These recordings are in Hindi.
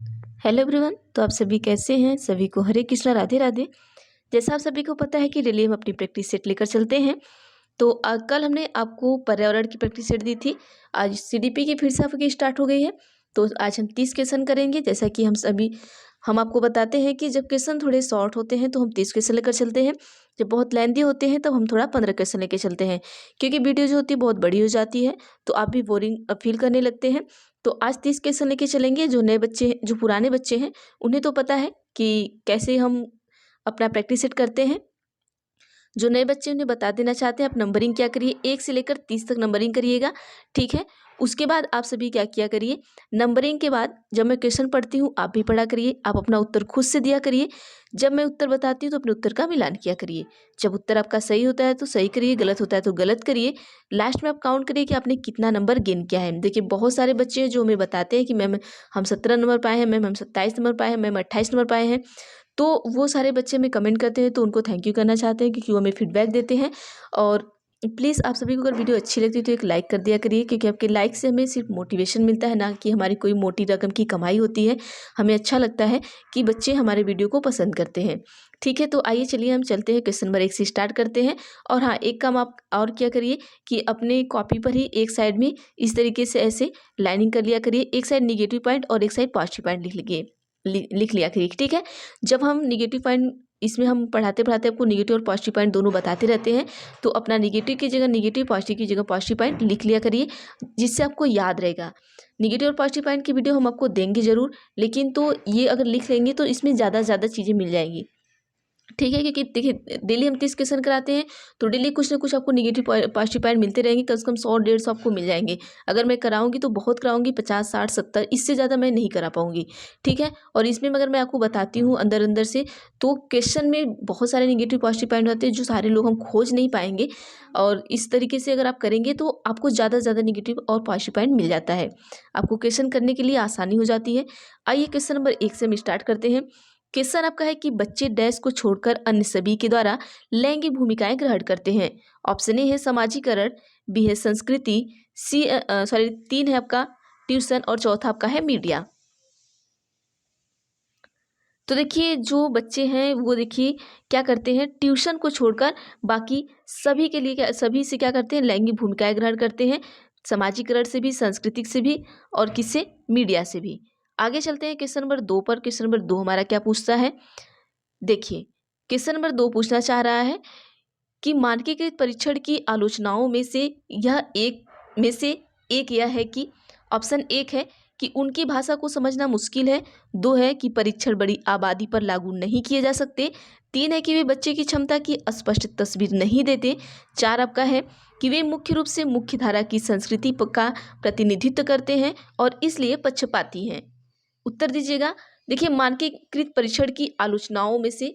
Hello everyone. तो आप सभी कैसे हैं? सभी को हरे कृष्णा, राधे राधे। जैसा आप सभी को पता है कि डेली हम अपनी प्रैक्टिस सेट लेकर चलते हैं। तो कल हमने आपको पर्यावरण की प्रैक्टिस सेट दी थी। आज सीडीपी की फिर से आपकी स्टार्ट हो गई है। तो आज हम 30 क्वेश्चन करेंगे। जैसा कि हम आपको बताते हैं कि जब क्वेश्चन थोड़े शॉर्ट होते हैं तो हम 30 क्वेश्चन लेकर चलते हैं। जब बहुत लेंदी होते हैं तब हम थोड़ा 15 क्वेश्चन लेकर चलते हैं, क्योंकि वीडियो जो होती है बहुत बड़ी हो जाती है तो आप भी बोरिंग फील करने लगते हैं। तो आज 30 क्वेश्चन लेके चलेंगे। जो नए बच्चे हैं, जो पुराने बच्चे हैं, उन्हें तो पता है कि कैसे हम अपना प्रैक्टिस सेट करते हैं। जो नए बच्चे उन्हें बता देना चाहते हैं, आप नंबरिंग क्या करिए, 1 से लेकर 30 तक नंबरिंग करिएगा, ठीक है। उसके बाद आप सभी क्या किया करिए, नंबरिंग के बाद जब मैं क्वेश्चन पढ़ती हूँ आप भी पढ़ा करिए, आप अपना उत्तर खुद से दिया करिए। जब मैं उत्तर बताती हूँ तो अपने उत्तर का मिलान किया करिए। जब उत्तर आपका सही होता है तो सही करिए, गलत होता है तो गलत करिए। लास्ट में आप काउंट करिए कि आपने कितना नंबर गेन किया है। देखिए बहुत सारे बच्चे हैं जो हमें बताते हैं कि मैम हम 17 नंबर पाए हैं, मैम हम 27 नंबर पाए हैं, मैम 28 नंबर पाए हैं। तो वो सारे बच्चे हमें कमेंट करते हैं तो उनको थैंक यू करना चाहते हैं, क्योंकि वो हमें फीडबैक देते हैं। और प्लीज़ आप सभी को अगर वीडियो अच्छी लगती है तो एक लाइक कर दिया करिए, क्योंकि आपके लाइक से हमें सिर्फ मोटिवेशन मिलता है, ना कि हमारी कोई मोटी रकम की कमाई होती है। हमें अच्छा लगता है कि बच्चे हमारे वीडियो को पसंद करते हैं, ठीक है। तो आइए चलिए हम चलते हैं, क्वेश्चन नंबर 1 से स्टार्ट करते हैं। और हाँ, एक काम आप और क्या करिए कि अपने कॉपी पर ही एक साइड में इस तरीके से ऐसे लाइनिंग कर लिया करिए। एक साइड निगेटिव पॉइंट और एक साइड पॉजिटिव पॉइंट लिख लिया करिए, ठीक है। जब हम निगेटिव पॉइंट, इसमें हम पढ़ाते पढ़ाते आपको निगेटिव और पॉजिटिव पॉइंट दोनों बताते रहते हैं, तो अपना निगेटिव की जगह निगेटिव, पॉजिटिव की जगह पॉजिटिव पॉइंट लिख लिया करिए, जिससे आपको याद रहेगा। निगेटिव और पॉजिटिव पॉइंट की वीडियो हम आपको देंगे ज़रूर, लेकिन तो ये अगर लिख लेंगे तो इसमें ज़्यादा से ज़्यादा चीज़ें मिल जाएंगी, ठीक है। क्योंकि देखिए डेली हम 30 क्वेश्चन कराते हैं तो डेली कुछ ना कुछ आपको निगेटिव पॉजिटिव पॉइंट मिलते रहेंगे। कम से कम 100-150 आपको मिल जाएंगे। अगर मैं कराऊंगी तो बहुत कराऊंगी, 50, 60, 70, इससे ज़्यादा मैं नहीं करा पाऊंगी, ठीक है। और इसमें अगर मैं आपको बताती हूँ अंदर अंदर से, तो क्वेश्चन में बहुत सारे निगेटिव पॉजिटिव पॉइंट होते हैं जो सारे लोग हम खोज नहीं पाएंगे। और इस तरीके से अगर आप करेंगे तो आपको ज़्यादा से ज़्यादा निगेटिव और पॉजिटिव पॉइंट मिल जाता है, आपको क्वेश्चन करने के लिए आसानी हो जाती है। आइए क्वेश्चन नंबर 1 से हम स्टार्ट करते हैं। क्वेश्चन आपका है कि बच्चे डैश को छोड़कर अन्य सभी के द्वारा लैंगिक भूमिकाएं ग्रहण करते हैं। ऑप्शन ए है समाजीकरण, बी है संस्कृति, सी सॉरी 3 है आपका ट्यूशन और चौथा आपका है मीडिया। तो देखिए जो बच्चे हैं वो देखिए क्या करते हैं, ट्यूशन को छोड़कर बाकी सभी के लिए सभी से क्या करते हैं, लैंगिक भूमिकाएं ग्रहण करते हैं। समाजीकरण से भी, सांस्कृतिक से भी और किससे, मीडिया से भी। आगे चलते हैं क्वेश्चन नंबर 2 पर। क्वेश्चन नंबर 2 हमारा क्या पूछता है, देखिए क्वेश्चन नंबर 2 पूछना चाह रहा है कि मानकीकृत परीक्षण की आलोचनाओं में से एक यह है कि, ऑप्शन 1 है कि उनकी भाषा को समझना मुश्किल है, 2 है कि परीक्षण बड़ी आबादी पर लागू नहीं किए जा सकते, 3 है कि वे बच्चे की क्षमता की स्पष्ट तस्वीर नहीं देते, 4 आपका है कि वे मुख्य रूप से मुख्य धारा की संस्कृति का प्रतिनिधित्व करते हैं और इसलिए पक्षपाती हैं। उत्तर दीजिएगा। देखिए मानकीकृत परीक्षण की आलोचनाओं में से,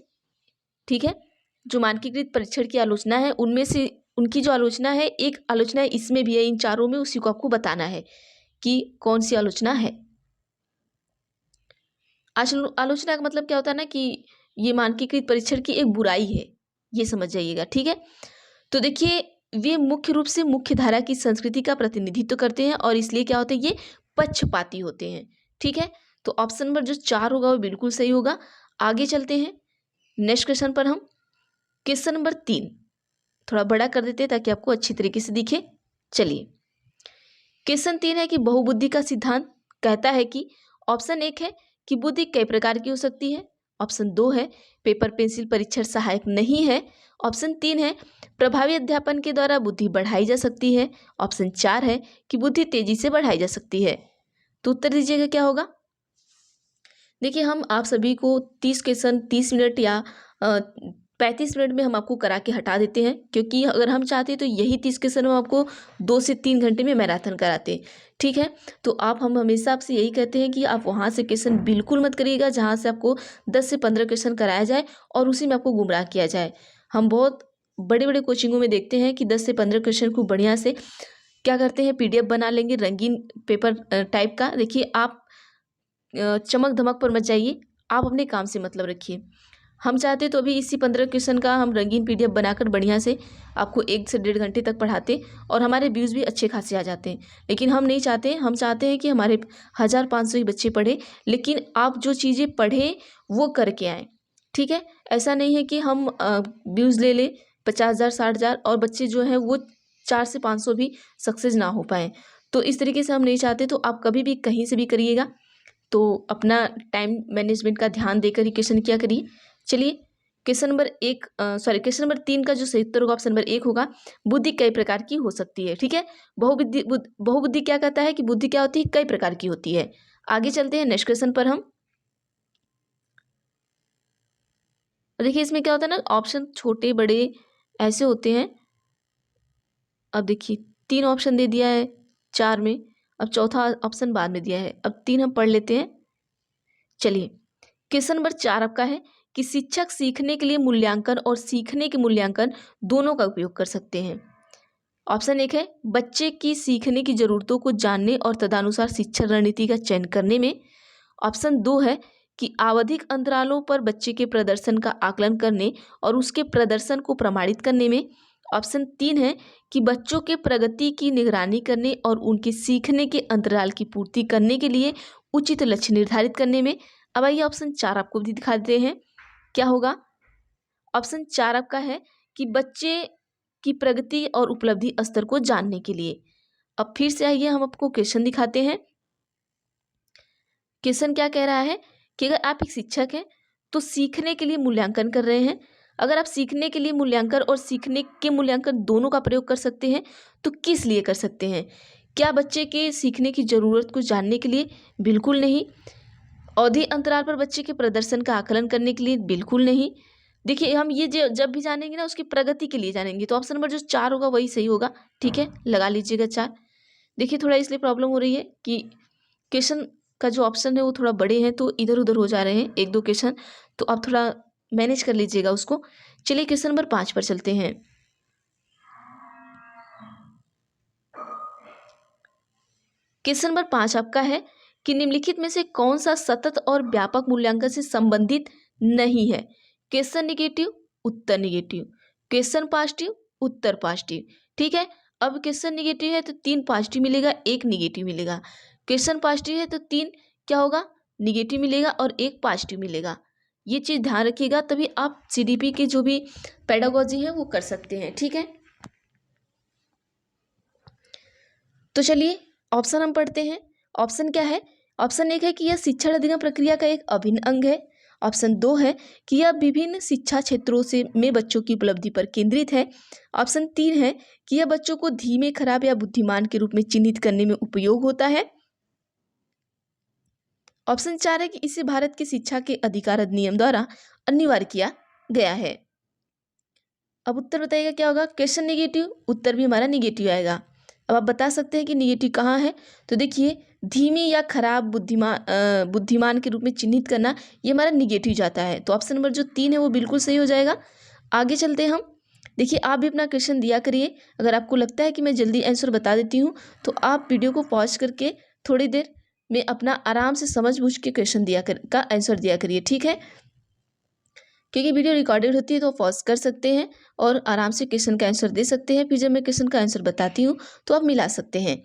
ठीक है, जो मानकीकृत परीक्षण की आलोचना है उनमें से उनकी जो आलोचना है, एक आलोचना है इसमें भी है, इन चारों में, उसी को आपको बताना है कि कौन सी आलोचना है। आलोचना का मतलब क्या होता है ना, कि ये मानकीकृत परीक्षण की एक बुराई है, ये समझ जाइएगा, ठीक है। तो देखिए वे मुख्य रूप से मुख्य धारा की संस्कृति का प्रतिनिधित्व करते हैं और इसलिए क्या होते हैं, ये पक्षपाती होते हैं, ठीक है। तो ऑप्शन नंबर जो 4 होगा वो बिल्कुल सही होगा। आगे चलते हैं नेक्स्ट क्वेश्चन पर। हम क्वेश्चन नंबर 3 थोड़ा बड़ा कर देते हैं ताकि आपको अच्छी तरीके से दिखे। चलिए क्वेश्चन 3 है कि बहुबुद्धि का सिद्धांत कहता है कि, ऑप्शन 1 है कि बुद्धि कई प्रकार की हो सकती है, ऑप्शन 2 है पेपर पेंसिल परीक्षण सहायक नहीं है, ऑप्शन 3 है प्रभावी अध्यापन के द्वारा बुद्धि बढ़ाई जा सकती है, ऑप्शन 4 है कि बुद्धि तेजी से बढ़ाई जा सकती है। तो उत्तर दीजिएगा क्या होगा। देखिए हम आप सभी को 30 क्वेश्चन 30 मिनट या 35 मिनट में हम आपको करा के हटा देते हैं, क्योंकि अगर हम चाहते हैं तो यही 30 क्वेश्चन हम आपको 2 से 3 घंटे में मैराथन कराते हैं, ठीक है। तो हम हमेशा आपसे यही कहते हैं कि आप वहाँ से क्वेश्चन बिल्कुल मत करिएगा जहाँ से आपको 10 से 15 क्वेश्चन कराया जाए और उसी में आपको गुमराह किया जाए। हम बहुत बड़े बड़े कोचिंगों में देखते हैं कि 10 से 15 क्वेश्चन को बढ़िया से क्या करते हैं, PDF बना लेंगे रंगीन पेपर टाइप का। देखिए आप चमक धमक पर मत जाइए, आप अपने काम से मतलब रखिए। हम चाहते तो अभी इसी 15 क्वेश्चन का हम रंगीन PDF बनाकर बढ़िया से आपको 1 से 1.5 घंटे तक पढ़ाते और हमारे व्यूज़ भी अच्छे खासे आ जाते हैं। लेकिन हम नहीं चाहते, हम चाहते हैं कि हमारे 1500 ही बच्चे पढ़े, लेकिन आप जो चीज़ें पढ़ें वो करके आएँ, ठीक है। ऐसा नहीं है कि हम व्यूज़ ले लें 50,000 60,000 और बच्चे जो हैं वो 4 से 500 भी सक्सेस ना हो पाएँ। तो इस तरीके से हम नहीं चाहते। तो आप कभी भी कहीं से भी करिएगा तो अपना टाइम मैनेजमेंट का ध्यान देकर ही क्वेश्चन किया करिए। चलिए क्वेश्चन नंबर 3 का जो सही उत्तर होगा ऑप्शन नंबर 1 होगा। बुद्धि कई प्रकार की हो सकती है, ठीक है। बहुबुद्धि क्या कहता है कि बुद्धि क्या होती है, कई प्रकार की होती है। आगे चलते हैं नेक्स्ट क्वेश्चन पर हम। देखिए इसमें क्या होता है ना, ऑप्शन छोटे बड़े ऐसे होते हैं। अब देखिए 3 ऑप्शन दे दिया है 4 में, अब चौथा ऑप्शन बाद में दिया है। अब 3 हम पढ़ लेते हैं। चलिए क्वेश्चन नंबर 4 आपका है कि शिक्षक सीखने के लिए मूल्यांकन और सीखने के मूल्यांकन दोनों का उपयोग कर सकते हैं। ऑप्शन 1 है बच्चे की सीखने की जरूरतों को जानने और तदनुसार शिक्षा रणनीति का चयन करने में। ऑप्शन 2 है कि आवधिक अंतरालों पर बच्चे के प्रदर्शन का आकलन करने और उसके प्रदर्शन को प्रमाणित करने में। ऑप्शन 3 है कि बच्चों के प्रगति की निगरानी करने और उनके सीखने के अंतराल की पूर्ति करने के लिए उचित लक्ष्य निर्धारित करने में। अब आइए ऑप्शन 4 आपको भी दिखा देते हैं क्या होगा। ऑप्शन 4 आपका है कि बच्चे की प्रगति और उपलब्धि स्तर को जानने के लिए। अब फिर से आइए हम आपको क्वेश्चन दिखाते हैं। क्वेश्चन क्या कह रहा है कि अगर आप एक शिक्षक हैं तो सीखने के लिए मूल्यांकन कर रहे हैं। अगर आप सीखने के लिए मूल्यांकन और सीखने के मूल्यांकन दोनों का प्रयोग कर सकते हैं तो किस लिए कर सकते हैं? क्या बच्चे के सीखने की ज़रूरत को जानने के लिए? बिल्कुल नहीं। अवधि अंतराल पर बच्चे के प्रदर्शन का आकलन करने के लिए? बिल्कुल नहीं। देखिए हम ये जब भी जानेंगे ना उसकी प्रगति के लिए जानेंगे। तो ऑप्शन नंबर जो 4 होगा वही सही होगा, ठीक है, लगा लीजिएगा 4। देखिए थोड़ा इसलिए प्रॉब्लम हो रही है कि क्वेश्चन का जो ऑप्शन है वो थोड़ा बड़े हैं तो इधर उधर हो जा रहे हैं 1-2 क्वेश्चन, तो आप थोड़ा मैनेज कर लीजिएगा उसको। चलिए क्वेश्चन नंबर 5 पर चलते हैं। क्वेश्चन नंबर 5 आपका है कि निम्नलिखित में से कौन सा सतत और व्यापक मूल्यांकन से संबंधित नहीं है? क्वेश्चन निगेटिव, उत्तर निगेटिव, क्वेश्चन पॉजिटिव, उत्तर पॉजिटिव, ठीक है। अब क्वेश्चन निगेटिव है तो 3 पॉजिटिव मिलेगा, 1 निगेटिव मिलेगा। क्वेश्चन पॉजिटिव है तो 3 क्या होगा, निगेटिव मिलेगा और 1 पॉजिटिव मिलेगा। ये चीज़ ध्यान रखिएगा, तभी आप CDP के जो भी पेडागोजी है वो कर सकते हैं, ठीक है। तो चलिए ऑप्शन हम पढ़ते हैं। ऑप्शन क्या है? ऑप्शन 1 है कि यह शिक्षण अधिगम प्रक्रिया का एक अभिन्न अंग है। ऑप्शन 2 है कि यह विभिन्न शिक्षा क्षेत्रों से में बच्चों की उपलब्धि पर केंद्रित है। ऑप्शन 3 है कि यह बच्चों को धीमे, खराब या बुद्धिमान के रूप में चिन्हित करने में उपयोग होता है। ऑप्शन 4 है कि इसे भारत की शिक्षा के अधिकार अधिनियम द्वारा अनिवार्य किया गया है। अब उत्तर बताइएगा क्या होगा। क्वेश्चन निगेटिव, उत्तर भी हमारा निगेटिव आएगा। अब आप बता सकते हैं कि निगेटिव कहाँ है। तो देखिए धीमी या खराब, बुद्धिमान के रूप में चिन्हित करना, ये हमारा निगेटिव जाता है। तो ऑप्शन नंबर जो 3 है वो बिल्कुल सही हो जाएगा। आगे चलते हैं हम। देखिए आप भी अपना क्वेश्चन दिया करिए। अगर आपको लगता है कि मैं जल्दी आंसर बता देती हूँ तो आप वीडियो को पॉज करके थोड़ी देर में अपना आराम से समझ बूझ के क्वेश्चन का आंसर दिया करिए, ठीक है। क्योंकि वीडियो रिकॉर्डेड होती है तो पॉज कर सकते हैं और आराम से क्वेश्चन का आंसर दे सकते हैं। फिर जब मैं क्वेश्चन का आंसर बताती हूँ तो आप मिला सकते हैं।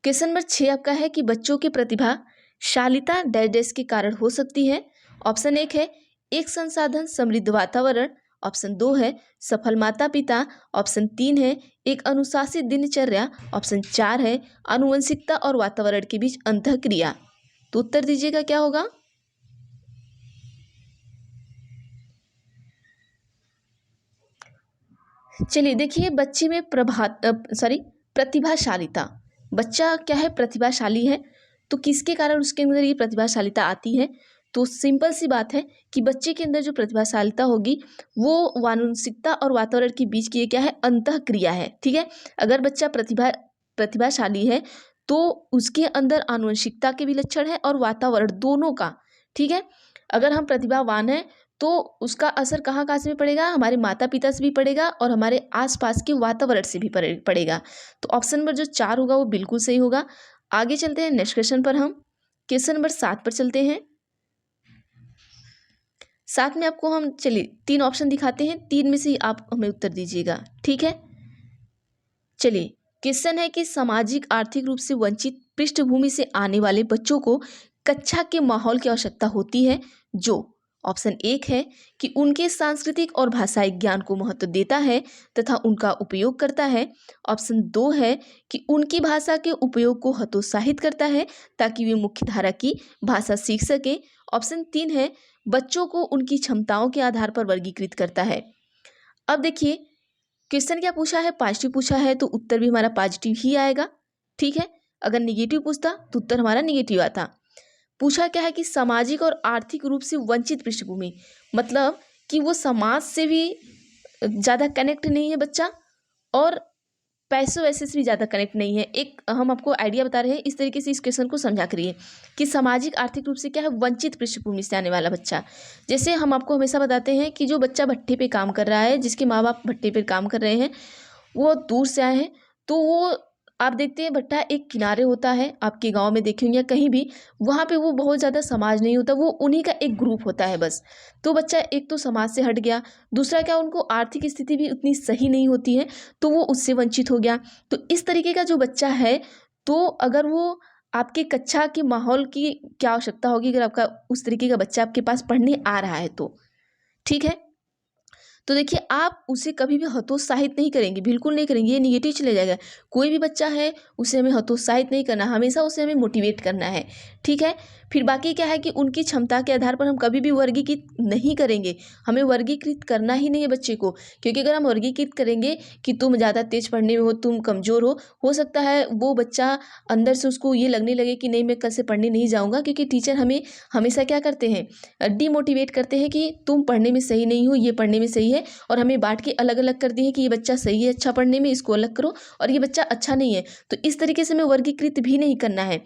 क्वेश्चन नंबर 6 आपका है कि बच्चों की प्रतिभाशालिता डैश डैश के कारण हो सकती है। ऑप्शन 1 है एक संसाधन समृद्ध वातावरण। ऑप्शन 2 है सफल माता पिता। ऑप्शन 3 है एक अनुशासित दिनचर्या। ऑप्शन 4 है आनुवंशिकता और वातावरण के बीच अंतःक्रिया। तो उत्तर दीजिएगा क्या होगा। चलिए देखिए बच्चे में प्रतिभाशालिता, बच्चा क्या है, प्रतिभाशाली है। तो किसके कारण उसके अंदर ये प्रतिभाशालिता आती है? तो सिंपल सी बात है कि बच्चे के अंदर जो प्रतिभाशालिता होगी वो वानुंशिकता और वातावरण के बीच की ये क्या है, अंतःक्रिया है, ठीक है। अगर बच्चा प्रतिभाशाली है तो उसके अंदर आनुवंशिकता के भी लक्षण है और वातावरण दोनों का, ठीक है। अगर हम प्रतिभावान हैं तो उसका असर कहाँ कहाँ से भी पड़ेगा, हमारे माता पिता से भी पड़ेगा और हमारे आसपास के वातावरण से भी पड़ेगा। तो ऑप्शन नंबर जो 4 होगा वो बिल्कुल सही होगा। आगे चलते हैं नेक्स्ट क्वेश्चन पर। हम क्वेश्चन नंबर 7 पर चलते हैं। साथ में आपको हम चलिए 3 ऑप्शन दिखाते हैं, 3 में से ही आप हमें उत्तर दीजिएगा, ठीक है। चलिए, क्वेश्चन है कि सामाजिक आर्थिक रूप से वंचित पृष्ठभूमि से आने वाले बच्चों को कक्षा के माहौल की आवश्यकता होती है जो ऑप्शन 1 है कि उनके सांस्कृतिक और भाषाई ज्ञान को महत्व देता है तथा उनका उपयोग करता है। ऑप्शन 2 है कि उनकी भाषा के उपयोग को हतोत्साहित करता है ताकि वे मुख्यधारा की भाषा सीख सके। ऑप्शन 3 है बच्चों को उनकी क्षमताओं के आधार पर वर्गीकृत करता है। अब देखिए, क्वेश्चन क्या पूछा है, पॉजिटिव पूछा है तो उत्तर भी हमारा पॉजिटिव ही आएगा, ठीक है। अगर निगेटिव पूछता तो उत्तर हमारा निगेटिव आता। पूछा क्या है कि सामाजिक और आर्थिक रूप से वंचित पृष्ठभूमि, मतलब कि वो समाज से भी ज़्यादा कनेक्ट नहीं है बच्चा और पैसों वैसे से भी ज़्यादा कनेक्ट नहीं है। एक हम आपको आइडिया बता रहे हैं, इस तरीके से इस क्वेश्चन को समझा करिए कि सामाजिक आर्थिक रूप से क्या है, वंचित पृष्ठभूमि से आने वाला बच्चा। जैसे हम आपको हमेशा बताते हैं कि जो बच्चा भट्टे पे काम कर रहा है, जिसके माँ बाप भट्टे पे काम कर रहे हैं, वो दूर से आए हैं, तो वो आप देखते हैं भट्टा एक किनारे होता है, आपके गांव में देखे होंगे या कहीं भी, वहाँ पे वो बहुत ज़्यादा समाज नहीं होता, वो उन्हीं का एक ग्रुप होता है बस। तो बच्चा एक तो समाज से हट गया, दूसरा क्या, उनको आर्थिक स्थिति भी उतनी सही नहीं होती है तो वो उससे वंचित हो गया। तो इस तरीके का जो बच्चा है, तो अगर वो आपके कक्षा के माहौल की क्या आवश्यकता होगी, अगर आपका उस तरीके का बच्चा आपके पास पढ़ने आ रहा है तो, ठीक है। तो देखिए, आप उसे कभी भी हतोत्साहित नहीं करेंगे, बिल्कुल नहीं करेंगे, ये निगेटिव चले जाएगा। कोई भी बच्चा है उसे हमें हतोत्साहित नहीं करना, हमेशा उसे हमें मोटिवेट करना है, ठीक है। फिर बाकी क्या है कि उनकी क्षमता के आधार पर हम कभी भी वर्गीकृत नहीं करेंगे, हमें वर्गीकृत करना ही नहीं है बच्चे को। क्योंकि अगर हम वर्गीकृत करेंगे कि तुम ज़्यादा तेज पढ़ने में हो, तुम कमज़ोर हो सकता है वो बच्चा अंदर से उसको ये लगने लगे कि नहीं, मैं कल से पढ़ने नहीं जाऊँगा, क्योंकि टीचर हमें हमेशा क्या करते हैं, डीमोटिवेट करते हैं कि तुम पढ़ने में सही नहीं हो, ये पढ़ने में सही है, और हमें बांट के अलग अलग कर दिए कि ये बच्चा सही है अच्छा पढ़ने में, इसको अलग करो, और ये बच्चा अच्छा नहीं है। तो इस तरीके से हमें वर्गीकृत भी नहीं करना है।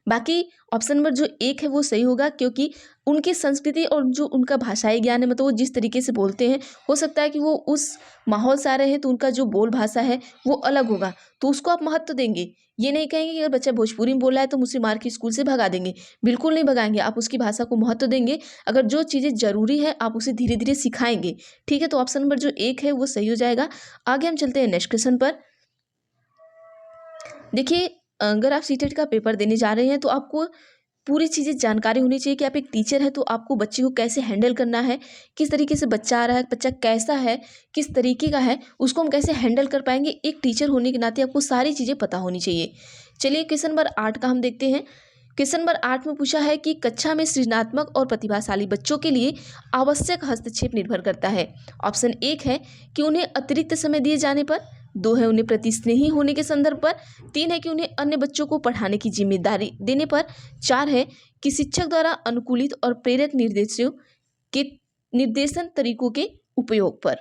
बाकी ऑप्शन नंबर जो 1 है वो सही होगा, क्योंकि उनकी संस्कृति और जो उनका भाषाई ज्ञान है, मतलब वो जिस तरीके से बोलते हैं, हो सकता है कि वो उस माहौल से आ रहे हैं तो उनका जो बोल भाषा है वो अलग होगा, तो उसको आप महत्व देंगे। ये नहीं कहेंगे कि अगर बच्चा भोजपुरी में बोल रहा है तो मुझसे मार के स्कूल से भगा देंगे, बिल्कुल नहीं भगाएंगे, आप उसकी भाषा को महत्व देंगे। अगर जो चीज़ें ज़रूरी है आप उसे धीरे धीरे सिखाएंगे, ठीक है। तो ऑप्शन नंबर जो 1 है वो सही हो जाएगा। आगे हम चलते हैं नेक्स्ट क्वेश्चन पर। देखिए, अगर आप सीटेट का पेपर देने जा रहे हैं तो आपको पूरी चीज़ें जानकारी होनी चाहिए कि आप एक टीचर हैं तो आपको बच्चे को कैसे हैंडल करना है, किस तरीके से बच्चा आ रहा है, बच्चा कैसा है, किस तरीके का है, उसको हम कैसे हैंडल कर पाएंगे। एक टीचर होने के नाते आपको सारी चीज़ें पता होनी चाहिए। चलिए, क्वेश्चन नंबर 8 का हम देखते हैं। क्वेश्चन नंबर 8 में पूछा है कि कक्षा में सृजनात्मक और प्रतिभाशाली बच्चों के लिए आवश्यक हस्तक्षेप निर्भर करता है। ऑप्शन 1 है कि उन्हें अतिरिक्त समय दिए जाने पर, 2 है उन्हें प्रतिस्नेही होने के संदर्भ पर, 3 है कि उन्हें अन्य बच्चों को पढ़ाने की जिम्मेदारी देने पर, 4 है कि शिक्षक द्वारा अनुकूलित और प्रेरक निर्देशों के निर्देशन तरीकों के उपयोग पर।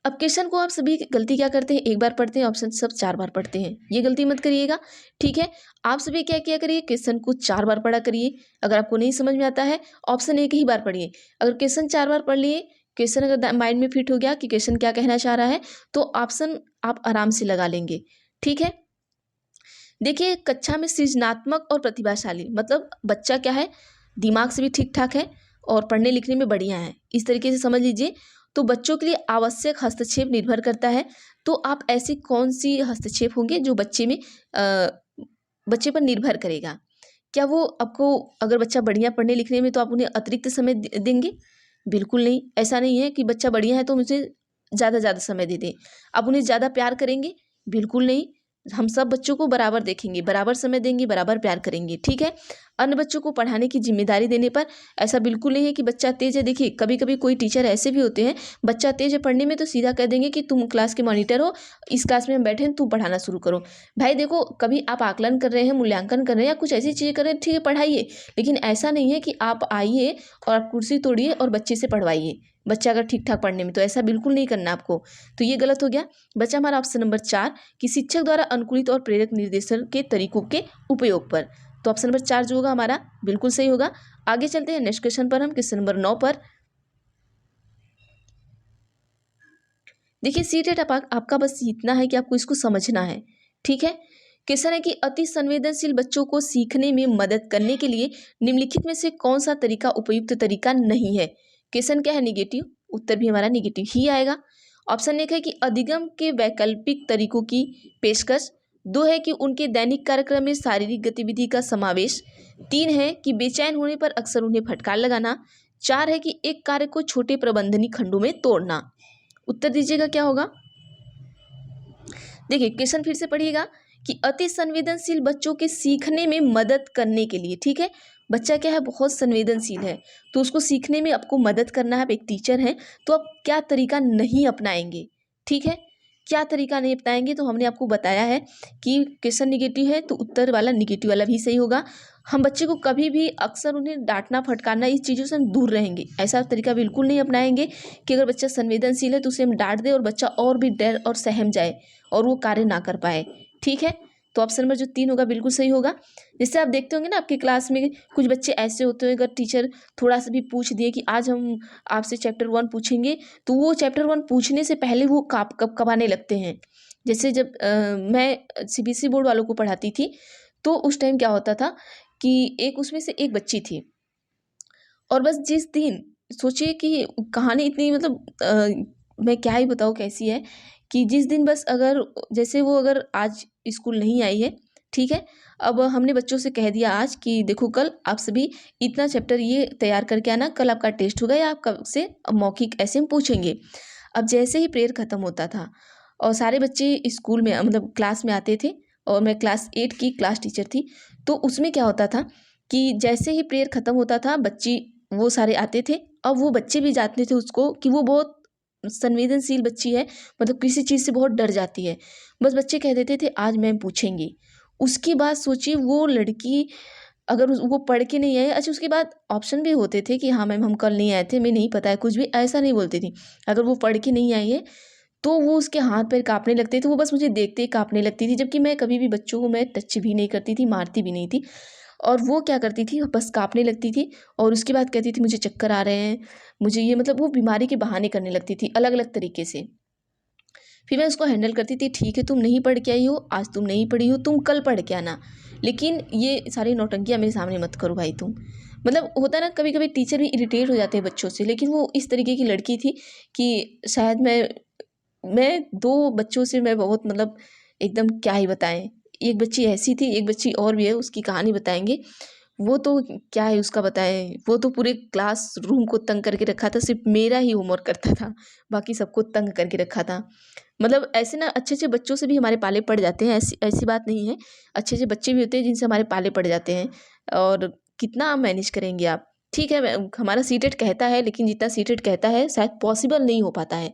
अब क्वेश्चन को आप सभी गलती क्या करते हैं, एक बार पढ़ते हैं, ऑप्शन सब 4 बार पढ़ते हैं, ये गलती मत करिएगा, ठीक है। आप सभी क्या किया करिए, क्वेश्चन को 4 बार पढ़ा करिए। अगर आपको नहीं समझ में आता है, ऑप्शन 1 ही बार पढ़िए। अगर क्वेश्चन 4 बार पढ़ लिए, क्वेश्चन अगर माइंड में फिट हो गया कि क्वेश्चन क्या कहना चाह रहा है, तो ऑप्शन आप आराम से लगा लेंगे, ठीक है। देखिए, कक्षा में सृजनात्मक और प्रतिभाशाली मतलब बच्चा क्या है, दिमाग से भी ठीक ठाक है और पढ़ने लिखने में बढ़िया है, इस तरीके से समझ लीजिए। तो बच्चों के लिए आवश्यक हस्तक्षेप निर्भर करता है। तो आप ऐसी कौन सी हस्तक्षेप होंगे जो बच्चे पर निर्भर करेगा। क्या वो आपको, अगर बच्चा बढ़िया पढ़ने लिखने में तो आप उन्हें अतिरिक्त समय देंगे, बिल्कुल नहीं। ऐसा नहीं है कि बच्चा बढ़िया है तो मुझे ज़्यादा समय दे दें। आप उन्हें ज़्यादा प्यार करेंगे, बिल्कुल नहीं। हम सब बच्चों को बराबर देखेंगे, बराबर समय देंगे, बराबर प्यार करेंगे, ठीक है। अन्य बच्चों को पढ़ाने की जिम्मेदारी देने पर, ऐसा बिल्कुल नहीं है कि बच्चा तेज है। देखिए, कभी कभी कोई टीचर ऐसे भी होते हैं, बच्चा तेज है पढ़ने में तो सीधा कह देंगे कि तुम क्लास के मॉनिटर हो, इस क्लास में हम बैठे हैं, तुम पढ़ाना शुरू करो। भाई देखो, कभी आप आकलन कर रहे हैं, मूल्यांकन कर रहे हैं या कुछ ऐसी चीज़ें कर रहे हैं, ठीक है पढ़ाइए, लेकिन ऐसा नहीं है कि आप आइए और आप कुर्सी तोड़िए और बच्चे से पढ़वाइए। बच्चा अगर ठीक ठाक पढ़ने में, तो ऐसा बिल्कुल नहीं करना आपको। तो ये गलत हो गया। बच्चा हमारा ऑप्शन नंबर 4 कि शिक्षक द्वारा अनुकूलित और प्रेरक निर्देशन के तरीकों के उपयोग पर। तो ऑप्शन नंबर 4 जो होगा हमारा बिल्कुल सही होगा। आगे चलते हैं नेक्स्ट क्वेश्चन पर। हम क्वेश्चन नंबर 9 पर देखिए, सीटेट आपका बस इतना है कि आपको इसको समझना है, ठीक है। क्वेश्चन है कि अति संवेदनशील बच्चों को सीखने में मदद करने के लिए निम्नलिखित में से कौन सा तरीका उपयुक्त तरीका नहीं है। क्वेश्चन क्या है, निगेटिव, उत्तर भी हमारा निगेटिव ही आएगा। ऑप्शन एक है कि अधिगम के वैकल्पिक तरीकों की पेशकश। 2 है कि उनके दैनिक कार्यक्रम में शारीरिक गतिविधि का समावेश। 3 है कि बेचैन होने पर अक्सर उन्हें फटकार लगाना। 4 है कि एक कार्य को छोटे प्रबंधनीय खंडों में तोड़ना। उत्तर दीजिएगा क्या होगा। देखिए क्वेश्चन फिर से पढ़िएगा कि अति संवेदनशील बच्चों के सीखने में मदद करने के लिए, ठीक है, बच्चा क्या है, बहुत संवेदनशील है, तो उसको सीखने में आपको मदद करना है। आप एक टीचर हैं तो आप क्या तरीका नहीं अपनाएंगे, ठीक है, क्या तरीका नहीं अपनाएंगे। तो हमने आपको बताया है कि क्वेश्चन निगेटिव है तो उत्तर वाला निगेटिव वाला भी सही होगा। हम बच्चे को कभी भी अक्सर उन्हें डांटना फटकारना इस चीज़ों से हम दूर रहेंगे। ऐसा तरीका बिल्कुल नहीं अपनाएंगे कि अगर बच्चा संवेदनशील है तो उसे हम डांट दें और बच्चा और भी डर और सहम जाए और वो कार्य ना कर पाए, ठीक है। तो ऑप्शन नंबर जो 3 होगा बिल्कुल सही होगा। जैसे आप देखते होंगे ना आपकी क्लास में कुछ बच्चे ऐसे होते हैं, अगर टीचर थोड़ा सा भी पूछ दिए कि आज हम आपसे चैप्टर 1 पूछेंगे तो वो चैप्टर 1 पूछने से पहले वो कबाने लगते हैं। जैसे जब मैं सीबीएसई बोर्ड वालों को पढ़ाती थी तो उस टाइम क्या होता था कि एक उसमें से एक बच्ची थी और बस जिस दिन, सोचिए कि कहानी इतनी मतलब मैं क्या ही बताऊँ कैसी है, कि जिस दिन बस अगर जैसे वो अगर आज स्कूल नहीं आई है, ठीक है, अब हमने बच्चों से कह दिया आज कि देखो कल आप सभी इतना चैप्टर ये तैयार करके आना, कल आपका टेस्ट होगा या आप से मौखिक ऐसे हम पूछेंगे। अब जैसे ही प्रेयर ख़त्म होता था और सारे बच्चे स्कूल में मतलब क्लास में आते थे और मैं क्लास 8 की क्लास टीचर थी, तो उसमें क्या होता था कि जैसे ही प्रेयर ख़त्म होता था बच्ची वो सारे आते थे। अब वो बच्चे भी जानते थे उसको कि वो बहुत संवेदनशील बच्ची है, मतलब किसी चीज़ से बहुत डर जाती है। बस बच्चे कह देते थे आज मैम पूछेंगी। उसके बाद सोचिए वो लड़की अगर वो पढ़ के नहीं आई, अच्छा उसके बाद ऑप्शन भी होते थे कि हाँ मैम हम कल नहीं आए थे, हमें नहीं पता है, कुछ भी ऐसा नहीं बोलती थी। अगर वो पढ़ के नहीं आई है तो वो उसके हाथ पैर काँपने लगते थे, वो बस मुझे देखते ही काँपने लगती थी। जबकि मैं कभी भी बच्चों को मैं टच भी नहीं करती थी, मारती भी नहीं थी। और वो क्या करती थी, बस काँपने लगती थी और उसके बाद कहती थी मुझे चक्कर आ रहे हैं, मुझे ये, मतलब वो बीमारी के बहाने करने लगती थी अलग-अलग तरीके से। फिर मैं उसको हैंडल करती थी, ठीक है तुम नहीं पढ़ के आई हो, आज तुम नहीं पढ़ी हो, तुम कल पढ़ के आना। लेकिन ये सारी नौटंकियाँ मेरे सामने मत करो भाई तुम। मतलब होता है ना कभी-कभी टीचर भी इरिटेट हो जाते हैं बच्चों से, लेकिन वो इस तरीके की लड़की थी कि शायद मैं 2 बच्चों से मैं बहुत मतलब एकदम क्या ही बताएँ। एक बच्ची ऐसी थी, एक बच्ची और भी है, उसकी कहानी बताएँगे। वो तो क्या ही उसका बताएँ, वो तो पूरे क्लासरूम को तंग करके रखा था, सिर्फ़ मेरा ही होमवर्क करता था, बाकी सबको तंग करके रखा था। मतलब ऐसे ना अच्छे-अच्छे बच्चों से भी हमारे पाले पड़ जाते हैं, ऐसी ऐसी बात नहीं है। अच्छे-अच्छे बच्चे भी होते हैं जिनसे हमारे पाले पड़ जाते हैं और कितना मैनेज करेंगे आप। ठीक है, हमारा सीटेट कहता है, लेकिन जितना सीटेट कहता है शायद पॉसिबल नहीं हो पाता है।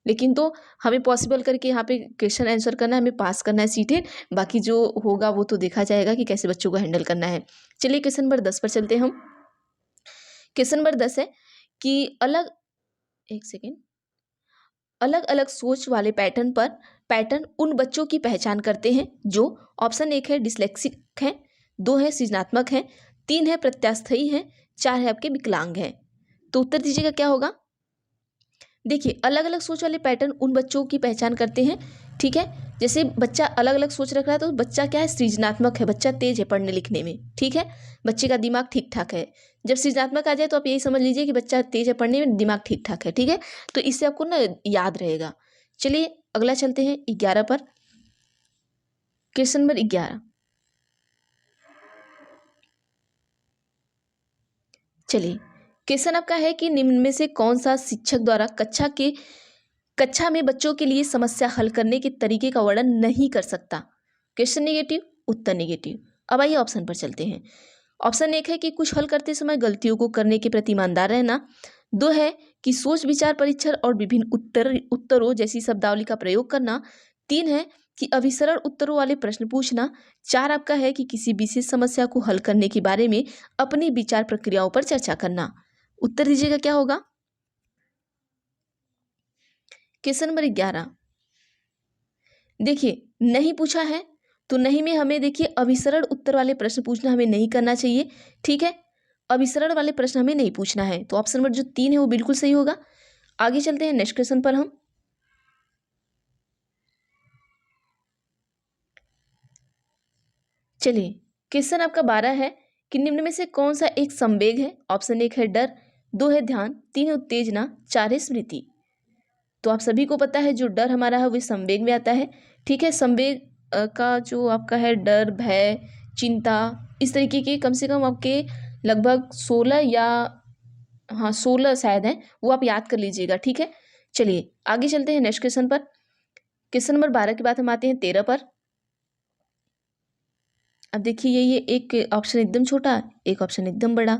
लेकिन तो हमें पॉसिबल करके यहाँ पे क्वेश्चन आंसर करना है, हमें पास करना है सीटेट, बाकी जो होगा वो तो देखा जाएगा कि कैसे बच्चों को हैंडल करना है। चलिए क्वेश्चन नंबर 10 पर चलते हैं हम। क्वेश्चन नंबर 10 है कि अलग, एक सेकेंड, अलग-अलग सोच वाले पैटर्न उन बच्चों की पहचान करते हैं जो, ऑप्शन 1 है डिस्लेक्सिक हैं, 2 है सृजनात्मक हैं, 3 है प्रत्यास्थयी हैं, 4 है आपके विकलांग हैं। तो उत्तर दीजिएगा क्या होगा? देखिए अलग-अलग सोच वाले पैटर्न उन बच्चों की पहचान करते हैं, ठीक है? जैसे बच्चा अलग-अलग सोच रख रहा है तो बच्चा क्या है, सृजनात्मक है, बच्चा तेज है पढ़ने लिखने में, ठीक है? बच्चे का दिमाग ठीक-ठाक है। जब सृजनात्मक आ जाए तो आप यही समझ लीजिए कि बच्चा तेज है पढ़ने में, दिमाग ठीक-ठाक है, ठीक है? तो इससे आपको ना याद रहेगा। चलिए अगला चलते हैं 11 पर। क्वेश्चन नंबर 11, चलिए क्वेश्चन आपका है कि निम्न में से कौन सा शिक्षक द्वारा कक्षा में बच्चों के लिए समस्या हल करने के तरीके का वर्णन नहीं कर सकता। क्वेश्चन निगेटिव, उत्तर निगेटिव। अब आइए ऑप्शन पर चलते हैं। ऑप्शन 1 है कि कुछ हल करते समय गलतियों को करने के प्रति ईमानदार रहना। 2 है कि सोच विचार परीक्षण और विभिन्न उत्तरों जैसी शब्दावली का प्रयोग करना। 3 है कि अभिसरण उत्तरों वाले प्रश्न पूछना। 4 आपका है कि किसी विशेष समस्या को हल करने के बारे में अपनी विचार प्रक्रियाओं पर चर्चा करना। उत्तर दीजिएगा क्या होगा? क्वेश्चन नंबर 11, देखिए नहीं पूछा है तो नहीं में हमें देखिए अभिसरण उत्तर वाले प्रश्न पूछना हमें नहीं करना चाहिए, ठीक है? अभिसरण वाले प्रश्न हमें नहीं पूछना है, तो ऑप्शन नंबर जो 3 है वो बिल्कुल सही होगा। आगे चलते हैं नेक्स्ट क्वेश्चन पर हम। चलिए, क्वेश्चन आपका 12 है कि निम्न में से कौन सा एक संवेग है। ऑप्शन 1 है डर, 2 है ध्यान, 3 है उत्तेजना, 4 है स्मृति। तो आप सभी को पता है जो डर हमारा है वो संवेग में आता है। ठीक है, संवेग का जो आपका है डर, भय, चिंता, इस तरीके के कम से कम आपके लगभग 16 या 16 शायद हैं, वो आप याद कर लीजिएगा। ठीक है, चलिए आगे चलते हैं नेक्स्ट क्वेश्चन पर। क्वेश्चन नंबर 12 के बाद हम आते हैं 13 पर। अब देखिए ये एक ऑप्शन एकदम छोटा, एक ऑप्शन एकदम बड़ा,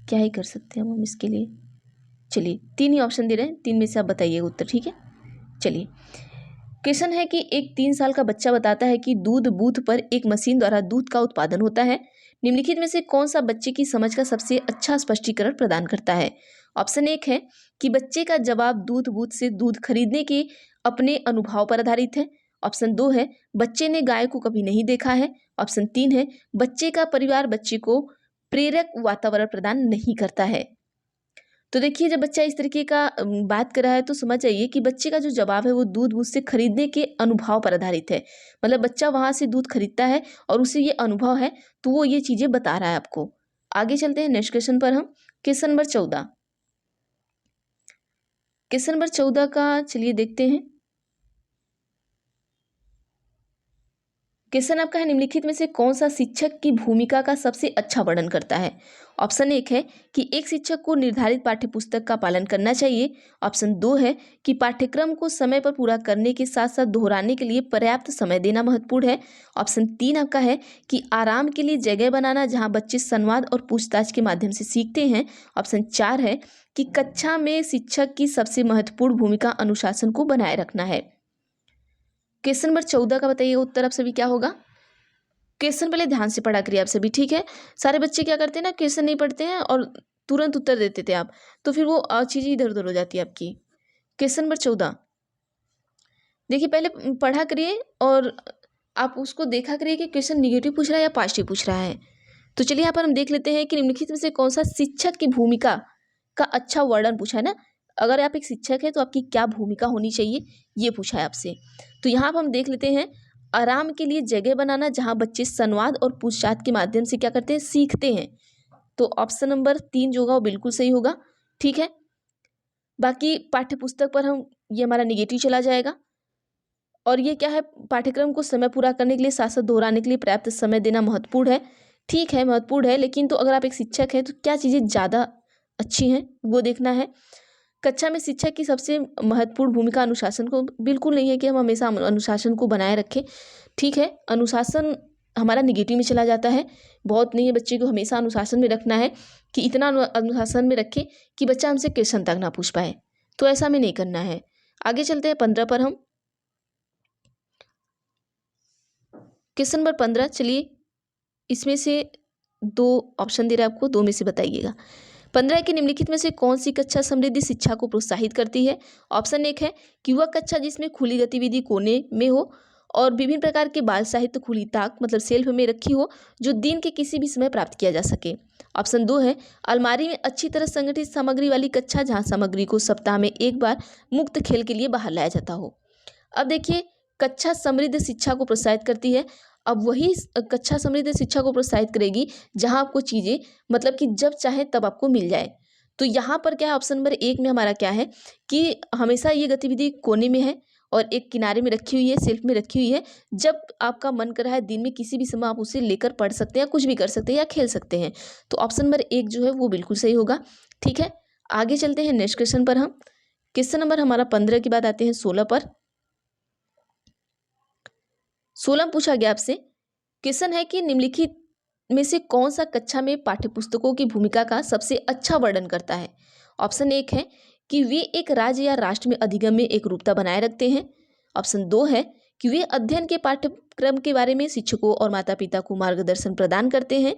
क्या ही कर सकते हैं हम इसके लिए। चलिए 3 ही ऑप्शन दे रहे हैं, 3 में से आप बताइए उत्तर। ठीक है, चलिए क्वेश्चन है कि एक 3 साल का बच्चा बताता है कि दूध बूथ पर एक मशीन द्वारा दूध का उत्पादन होता है। निम्नलिखित में से कौन सा बच्चे की समझ का सबसे अच्छा स्पष्टीकरण प्रदान करता है। ऑप्शन 1 है कि बच्चे का जवाब दूध बूथ से दूध खरीदने के अपने अनुभव पर आधारित है। ऑप्शन 2 है बच्चे ने गाय को कभी नहीं देखा है। ऑप्शन 3 है बच्चे का परिवार बच्चे को प्रेरक वातावरण प्रदान नहीं करता है। तो देखिए जब बच्चा इस तरीके का बात कर रहा है तो समझ जाइए कि बच्चे का जो जवाब है वो दूध उससे खरीदने के अनुभव पर आधारित है। मतलब बच्चा वहां से दूध खरीदता है और उसे ये अनुभव है, तो वो ये चीजें बता रहा है आपको। आगे चलते हैं नेक्स्ट क्वेश्चन पर। हम क्वेश्चन नंबर 14, क्वेश्चन नंबर 14 का चलिए देखते हैं। क्वेश्चन आपका है निम्नलिखित में से कौन सा शिक्षक की भूमिका का सबसे अच्छा वर्णन करता है। ऑप्शन 1 है कि एक शिक्षक को निर्धारित पाठ्यपुस्तक का पालन करना चाहिए। ऑप्शन 2 है कि पाठ्यक्रम को समय पर पूरा करने के साथ साथ दोहराने के लिए पर्याप्त समय देना महत्वपूर्ण है। ऑप्शन 3 आपका है कि आराम के लिए जगह बनाना जहां बच्चे संवाद और पूछताछ के माध्यम से सीखते हैं। ऑप्शन 4 है कि कक्षा में शिक्षक की सबसे महत्वपूर्ण भूमिका अनुशासन को बनाए रखना है। क्वेश्चन नंबर 14 का बताइए उत्तर आप सभी क्या होगा। क्वेश्चन पहले ध्यान से पढ़ा करिए आप सभी। ठीक है, सारे बच्चे क्या करते हैं ना, क्वेश्चन नहीं पढ़ते हैं और तुरंत उत्तर देते थे आप, तो फिर वो चीज़ें इधर उधर हो जाती है आपकी। क्वेश्चन नंबर 14 देखिए, पहले पढ़ा करिए और आप उसको देखा करिए कि क्वेश्चन निगेटिव पूछ रहा है या पॉजिटिव पूछ रहा है। तो चलिए यहाँ पर हम देख लेते हैं कि निम्नलिखित में से कौन सा शिक्षक की भूमिका का अच्छा वर्णन पूछा है ना। अगर आप एक शिक्षक है तो आपकी क्या भूमिका होनी चाहिए, ये पूछा है आपसे। तो यहाँ पर हम देख लेते हैं, आराम के लिए जगह बनाना जहाँ बच्चे संवाद और पूछताछ के माध्यम से क्या करते हैं, सीखते हैं। तो ऑप्शन नंबर 3 जो होगा वो बिल्कुल सही होगा। ठीक है, बाकी पाठ्यपुस्तक पर हम ये हमारा निगेटिव चला जाएगा। और ये क्या है, पाठ्यक्रम को समय पूरा करने के लिए साथ साथ दोहराने के लिए पर्याप्त समय देना महत्वपूर्ण है। ठीक है, महत्वपूर्ण है, लेकिन तो अगर आप एक शिक्षक हैं तो क्या चीज़ें ज़्यादा अच्छी हैं वो देखना है। कक्षा में शिक्षक की सबसे महत्वपूर्ण भूमिका अनुशासन को बिल्कुल नहीं है कि हम हमेशा अनुशासन को बनाए रखें। ठीक है, अनुशासन हमारा निगेटिव में चला जाता है। बहुत नहीं है बच्चे को हमेशा अनुशासन में रखना है कि इतना अनुशासन में रखें कि बच्चा हमसे क्वेश्चन तक ना पूछ पाए, तो ऐसा हमें नहीं करना है। आगे चलते हैं 15 पर। हम क्वेश्चन नंबर 15, चलिए इसमें से 2 ऑप्शन दे रहे हैं आपको, 2 में से बताइएगा। 15 के निम्नलिखित में से कौन सी कक्षा समृद्धि शिक्षा को प्रोत्साहित करती है। ऑप्शन 1 है कि वह कक्षा जिसमें खुली गतिविधि कोने में हो और विभिन्न प्रकार के बाल साहित्य खुली ताक मतलब सेल्फ में रखी हो, जो दिन के किसी भी समय प्राप्त किया जा सके। ऑप्शन 2 है अलमारी में अच्छी तरह संगठित सामग्री वाली कक्षा जहाँ सामग्री को सप्ताह में एक बार मुक्त खेल के लिए बाहर लाया जाता हो। अब देखिए, कक्षा समृद्ध शिक्षा को प्रोत्साहित करती है। अब वही कक्षा समृद्ध शिक्षा को प्रोत्साहित करेगी जहां आपको चीज़ें मतलब कि जब चाहे तब आपको मिल जाए। तो यहाँ पर क्या है, ऑप्शन नंबर 1 में हमारा क्या है कि हमेशा ये गतिविधि कोने में है और एक किनारे में रखी हुई है, सेल्फ में रखी हुई है। जब आपका मन कर रहा है दिन में किसी भी समय आप उसे लेकर पढ़ सकते हैं या कुछ भी कर सकते हैं या खेल सकते हैं। तो ऑप्शन नंबर 1 जो है वो बिल्कुल सही होगा। ठीक है, आगे चलते हैं नेक्स्ट क्वेश्चन पर। हम क्वेश्चन नंबर हमारा 15 के बाद आते हैं 16 पर। 16 पूछा गया आपसे, क्वेश्चन है कि निम्नलिखित में से कौन सा कक्षा में पाठ्यपुस्तकों की भूमिका का सबसे अच्छा वर्णन करता है। ऑप्शन 1 है कि वे एक राज्य या राष्ट्र में अधिगम में एक रूपता बनाए रखते हैं। ऑप्शन 2 है कि वे अध्ययन के पाठ्यक्रम के बारे में शिक्षकों और माता पिता को मार्गदर्शन प्रदान करते हैं।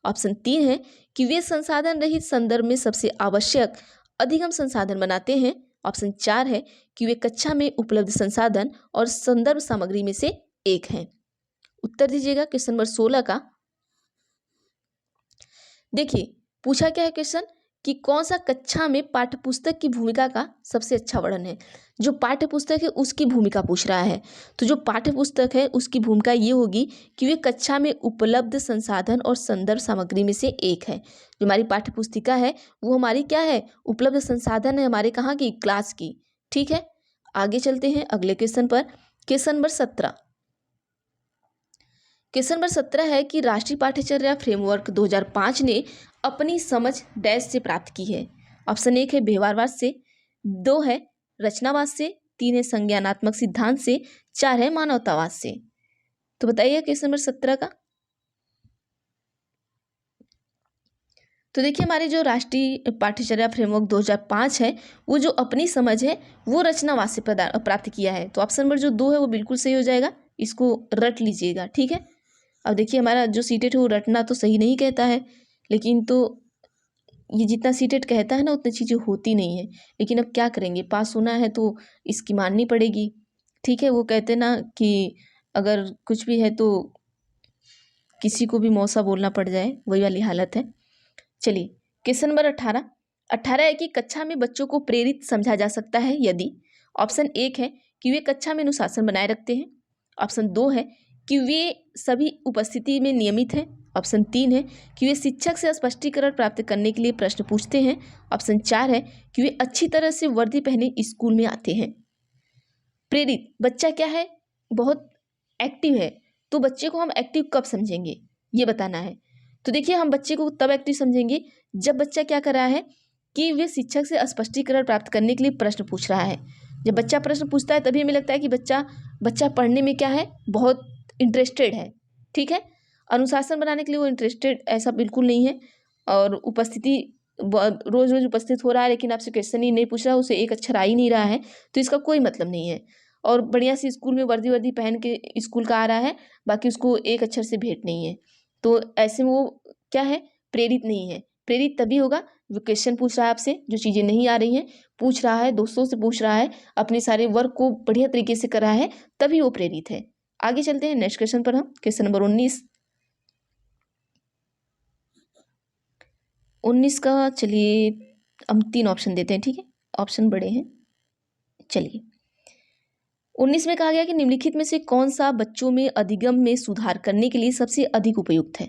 ऑप्शन 3 है कि वे संसाधन रहित संदर्भ में सबसे आवश्यक अधिगम संसाधन बनाते हैं। ऑप्शन 4 है कि वे कक्षा में उपलब्ध संसाधन और संदर्भ सामग्री में से एक है। उत्तर दीजिएगा क्वेश्चन नंबर 16 का। देखिए पूछा क्या है क्वेश्चन कि कौन सा कक्षा में पाठ्यपुस्तक की भूमिका का सबसे अच्छा वर्णन है। जो पाठ्यपुस्तक है उसकी भूमिका पूछ रहा है। तो जो पाठ्यपुस्तक है उसकी भूमिका ये होगी कि वे कक्षा में उपलब्ध संसाधन और संदर्भ सामग्री में से एक है। जो हमारी पाठ्यपुस्तिका है वो हमारी क्या है, उपलब्ध संसाधन है हमारे कहाँ की, क्लास की। ठीक है, आगे चलते हैं अगले क्वेश्चन पर। Question number 17। क्वेश्चन नंबर 17 है कि राष्ट्रीय पाठ्यचर्या फ्रेमवर्क 2005 ने अपनी समझ डैश से प्राप्त की है। ऑप्शन 1 है व्यवहारवाद से, 2 है रचनावाद से, 3 है संज्ञानात्मक सिद्धांत से, 4 है मानवतावाद से। तो बताइए क्वेश्चन नंबर 17 का। तो देखिए हमारे जो राष्ट्रीय पाठ्यचर्या फ्रेमवर्क 2005 है वो जो अपनी समझ है वो रचनावाद से प्राप्त किया है। तो ऑप्शन नंबर जो 2 है वो बिल्कुल सही हो जाएगा, इसको रट लीजिएगा। ठीक है, अब देखिए हमारा जो सीटेट है वो रटना तो सही नहीं कहता है, लेकिन तो ये जितना सीटेट कहता है ना उतनी चीज़ें होती नहीं है। लेकिन अब क्या करेंगे, पास होना है तो इसकी माननी पड़ेगी। ठीक है, वो कहते ना कि अगर कुछ भी है तो किसी को भी मौसा बोलना पड़ जाए, वही वाली हालत है। चलिए क्वेश्चन नंबर 18 है कि कक्षा में बच्चों को प्रेरित समझा जा सकता है यदि। ऑप्शन 1 है कि वे कक्षा में अनुशासन बनाए रखते हैं। ऑप्शन 2 है कि वे सभी उपस्थिति में नियमित हैं। ऑप्शन 3 है कि वे शिक्षक से स्पष्टीकरण प्राप्त करने के लिए प्रश्न पूछते हैं। ऑप्शन 4 है कि वे अच्छी तरह से वर्दी पहने स्कूल में आते हैं। प्रेरित बच्चा क्या है, बहुत एक्टिव है, तो बच्चे को हम एक्टिव कब समझेंगे ये बताना है। तो देखिए हम बच्चे को तब एक्टिव समझेंगे जब बच्चा क्या कर रहा है कि वे शिक्षक से स्पष्टीकरण प्राप्त करने के लिए प्रश्न पूछ रहा है। जब बच्चा प्रश्न पूछता है तभी हमें लगता है कि बच्चा पढ़ने में क्या है, बहुत इंटरेस्टेड है। ठीक है, अनुशासन बनाने के लिए वो इंटरेस्टेड ऐसा बिल्कुल नहीं है। और उपस्थिति रोज रोज उपस्थित हो रहा है लेकिन आपसे क्वेश्चन ही नहीं पूछ रहा, उसे एक अक्षर आ ही नहीं रहा है, तो इसका कोई मतलब नहीं है। और बढ़िया सी स्कूल में वर्दी वर्दी पहन के स्कूल का आ रहा है, बाकी उसको एक अक्षर से भेंट नहीं है, तो ऐसे में वो क्या है, प्रेरित नहीं है। प्रेरित तभी होगा जो क्वेश्चन पूछ रहा है आपसे, जो चीज़ें नहीं आ रही हैं पूछ रहा है, दोस्तों से पूछ रहा है, अपने सारे वर्क को बढ़िया तरीके से कर रहा है, तभी वो प्रेरित है। आगे चलते हैं नेक्स्ट क्वेश्चन पर। हम क्वेश्चन नंबर 19 का चलिए हम 3 ऑप्शन देते हैं। ठीक है, ऑप्शन बड़े हैं। चलिए 19 में कहा गया कि निम्नलिखित में से कौन सा बच्चों में अधिगम में सुधार करने के लिए सबसे अधिक उपयुक्त है।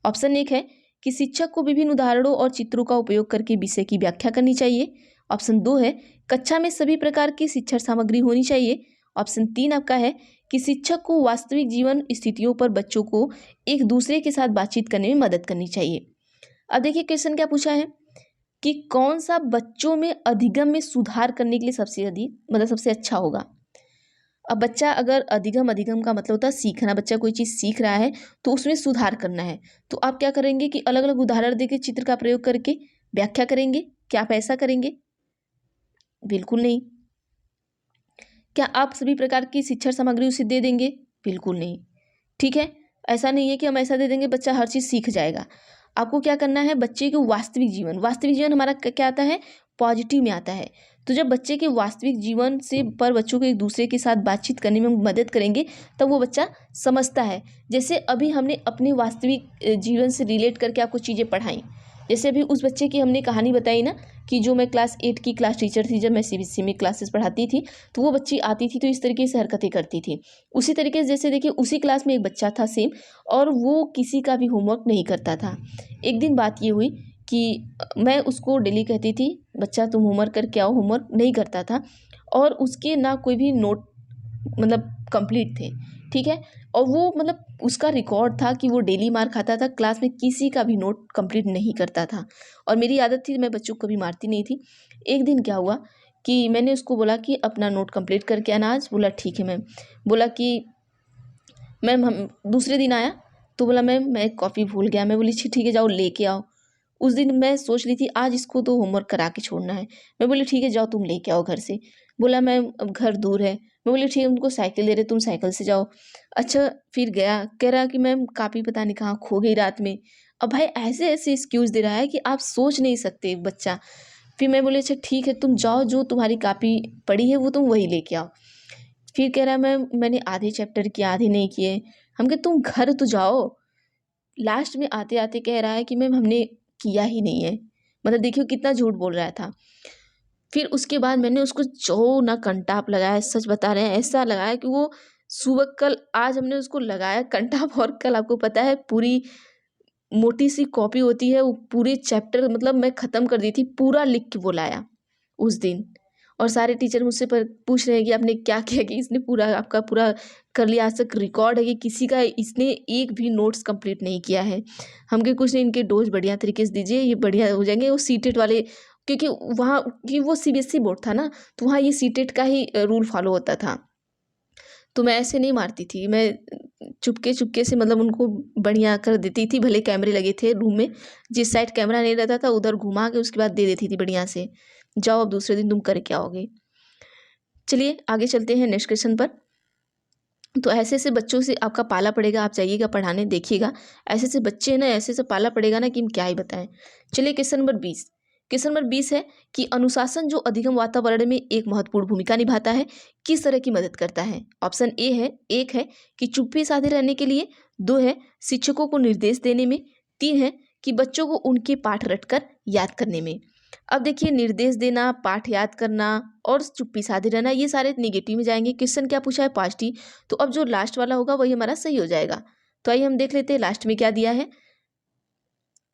ऑप्शन 1 है कि शिक्षक को विभिन्न उदाहरणों और चित्रों का उपयोग करके विषय की व्याख्या करनी चाहिए। ऑप्शन 2 है कक्षा में सभी प्रकार की शिक्षण सामग्री होनी चाहिए। ऑप्शन 3 आपका है कि शिक्षक को वास्तविक जीवन स्थितियों पर बच्चों को एक दूसरे के साथ बातचीत करने में मदद करनी चाहिए। अब देखिए क्वेश्चन क्या पूछा है कि कौन सा बच्चों में अधिगम में सुधार करने के लिए सबसे अधिक मतलब सबसे अच्छा होगा। अब बच्चा अगर अधिगम का मतलब होता है सीखना, बच्चा कोई चीज़ सीख रहा है तो उसमें सुधार करना है, तो आप क्या करेंगे कि अलग अलग उदाहरण देके चित्र का प्रयोग करके व्याख्या करेंगे। क्या आप ऐसा करेंगे? बिल्कुल नहीं। क्या आप सभी प्रकार की शिक्षण सामग्री उसे दे देंगे? बिल्कुल नहीं। ठीक है, ऐसा नहीं है कि हम ऐसा दे देंगे बच्चा हर चीज़ सीख जाएगा। आपको क्या करना है, बच्चे के वास्तविक जीवन हमारा क्या आता है, पॉजिटिव में आता है। तो जब बच्चे के वास्तविक जीवन से पर बच्चों को एक दूसरे के साथ बातचीत करने में मदद करेंगे तब वो बच्चा समझता है। जैसे अभी हमने अपने वास्तविक जीवन से रिलेट करके आपको चीज़ें पढ़ाई, जैसे अभी उस बच्चे की हमने कहानी बताई ना कि जो मैं क्लास 8 की क्लास टीचर थी, जब मैं सीबीएसई में क्लासेस पढ़ाती थी तो वो बच्ची आती थी तो इस तरीके से हरकतें करती थी। उसी तरीके से जैसे देखिए उसी क्लास में एक बच्चा था सेम, और वो किसी का भी होमवर्क नहीं करता था। एक दिन बात ये हुई कि मैं उसको डेली कहती थी बच्चा तुम होमवर्क करके आओ, होमवर्क नहीं करता था और उसके ना कोई भी नोट मतलब कंप्लीट थे। ठीक है, और वो मतलब उसका रिकॉर्ड था कि वो डेली मार खाता था, क्लास में किसी का भी नोट कंप्लीट नहीं करता था। और मेरी आदत थी मैं बच्चों को कभी मारती नहीं थी। एक दिन क्या हुआ कि मैंने उसको बोला कि अपना नोट कंप्लीट करके आना आज। बोला ठीक है मैम। बोला कि मैम हम दूसरे दिन आया तो बोला मैम मैं कॉपी भूल गया। मैं बोली ठीक है जाओ लेके आओ। उस दिन मैं सोच ली थी आज इसको तो होमवर्क करा के छोड़ना है। मैं बोली ठीक है जाओ तुम लेके आओ घर से। बोला मैम अब घर दूर है। मैं बोली ठीक है उनको साइकिल दे रहे तुम साइकिल से जाओ। अच्छा फिर गया, कह रहा कि मैम कापी पता नहीं कहाँ खो गई रात में। अब भाई ऐसे ऐसे एक्सक्यूज़ दे रहा है कि आप सोच नहीं सकते एक बच्चा। फिर मैं बोली अच्छा ठीक है तुम जाओ, जो तुम्हारी कापी पड़ी है वो तुम वही लेके आओ। फिर कह रहा मैम मैंने आधे चैप्टर किए आधे नहीं किए। हम कहे तुम घर तो जाओ। लास्ट में आते आते कह रहा है कि मैम हमने किया ही नहीं है। मतलब देखिए कितना झूठ बोल रहा था। फिर उसके बाद मैंने उसको जो ना कंटाप लगाया, सच बता रहे हैं, ऐसा लगाया कि वो सुबह कल आज हमने उसको लगाया कंटाप, और कल आपको पता है पूरी मोटी सी कॉपी होती है, वो पूरे चैप्टर मतलब मैं ख़त्म कर दी थी, पूरा लिख के बुलाया उस दिन। और सारे टीचर मुझसे पर पूछ रहे हैं कि आपने क्या किया, कि इसने पूरा आपका पूरा कर लिया। आज तक रिकॉर्ड है कि किसी का इसने एक भी नोट्स कंप्लीट नहीं किया है। हम कहे कुछ नहीं, इनके डोज बढ़िया तरीके से दीजिए, ये बढ़िया हो जाएंगे। वो सीटेट वाले, क्योंकि वहाँ कि वो सीबीएसई बोर्ड था ना, तो वहाँ ये सीटेट का ही रूल फॉलो होता था। तो मैं ऐसे नहीं मारती थी, मैं चुपके चुपके से मतलब उनको बढ़िया कर देती थी। भले कैमरे लगे थे रूम में, जिस साइड कैमरा नहीं रहता था उधर घुमा के उसके बाद दे देती थी बढ़िया से, जाओ अब दूसरे दिन तुम करके आओगे। चलिए आगे चलते हैं नेक्स्ट क्वेश्चन पर। तो ऐसे ऐसे बच्चों से आपका पाला पड़ेगा, आप जाइएगा पढ़ाने, देखिएगा ऐसे ऐसे बच्चे हैं ना, ऐसे ऐसे पाला पड़ेगा ना कि हम क्या ही बताएं। चलिए क्वेश्चन नंबर 20। क्वेश्चन नंबर 20 है कि अनुशासन जो अधिगम वातावरण में एक महत्वपूर्ण भूमिका निभाता है, किस तरह की मदद करता है। ऑप्शन ए है, एक है कि चुप्पी साधे रहने के लिए, दो है शिक्षकों को निर्देश देने में, तीन है कि बच्चों को उनके पाठ रटकर याद करने में। अब देखिए निर्देश देना, पाठ याद करना और चुप्पी साधे रहना, ये सारे निगेटिव में जाएंगे। क्वेश्चन क्या पूछा है, पॉजिटिव, तो अब जो लास्ट वाला होगा वही हमारा सही हो जाएगा। तो आइए हम देख लेते हैं लास्ट में क्या दिया है।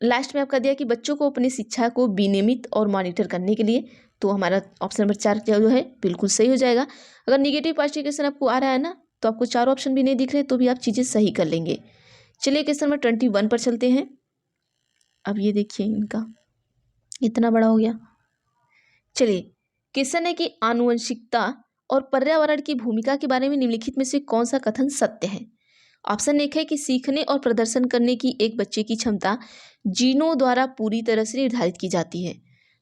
लास्ट में आपका दिया कि बच्चों को अपनी शिक्षा को विनियमित और मॉनिटर करने के लिए, तो हमारा ऑप्शन नंबर 4 जो है बिल्कुल सही हो जाएगा। अगर निगेटिव पॉजिटिव क्वेश्चन आपको आ रहा है ना, तो आपको चारों ऑप्शन भी नहीं दिख रहे, तो भी आप चीज़ें सही कर लेंगे। चलिए क्वेश्चन नंबर 21 पर चलते हैं। अब ये देखिए इनका इतना बड़ा हो गया। चलिए क्वेश्चन है कि आनुवंशिकता और पर्यावरण की भूमिका के बारे में निम्नलिखित में से कौन सा कथन सत्य है। ऑप्शन एक है कि सीखने और प्रदर्शन करने की एक बच्चे की क्षमता जीनों द्वारा पूरी तरह से निर्धारित की जाती है।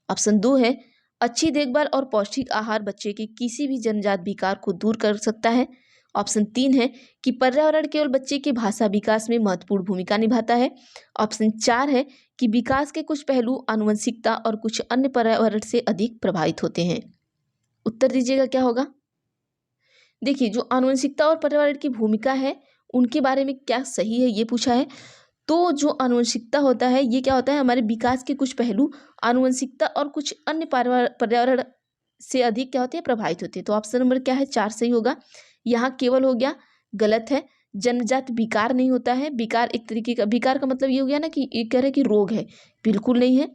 ऑप्शन दो है अच्छी देखभाल और पौष्टिक आहार बच्चे के किसी भी जन्मजात विकार को दूर कर सकता है। ऑप्शन तीन है कि पर्यावरण केवल बच्चे के भाषा विकास में महत्वपूर्ण भूमिका निभाता है। ऑप्शन चार है कि विकास के कुछ पहलू आनुवंशिकता और कुछ अन्य पर्यावरण से अधिक प्रभावित होते हैं। उत्तर दीजिएगा क्या होगा। देखिए जो आनुवंशिकता और पर्यावरण की भूमिका है उनके बारे में क्या सही है ये पूछा है। तो जो आनुवंशिकता होता है ये क्या होता है, हमारे विकास के कुछ पहलू आनुवंशिकता और कुछ अन्य पर्यावरण से अधिक क्या होते हैं, प्रभावित होते हैं। तो ऑप्शन नंबर क्या है, 4 सही होगा। यहाँ केवल हो गया, गलत है। जन्मजात विकार नहीं होता है, विकार एक तरीके का, विकार का मतलब ये हो गया ना कि ये कह रहे हैं कि रोग है, बिल्कुल नहीं है।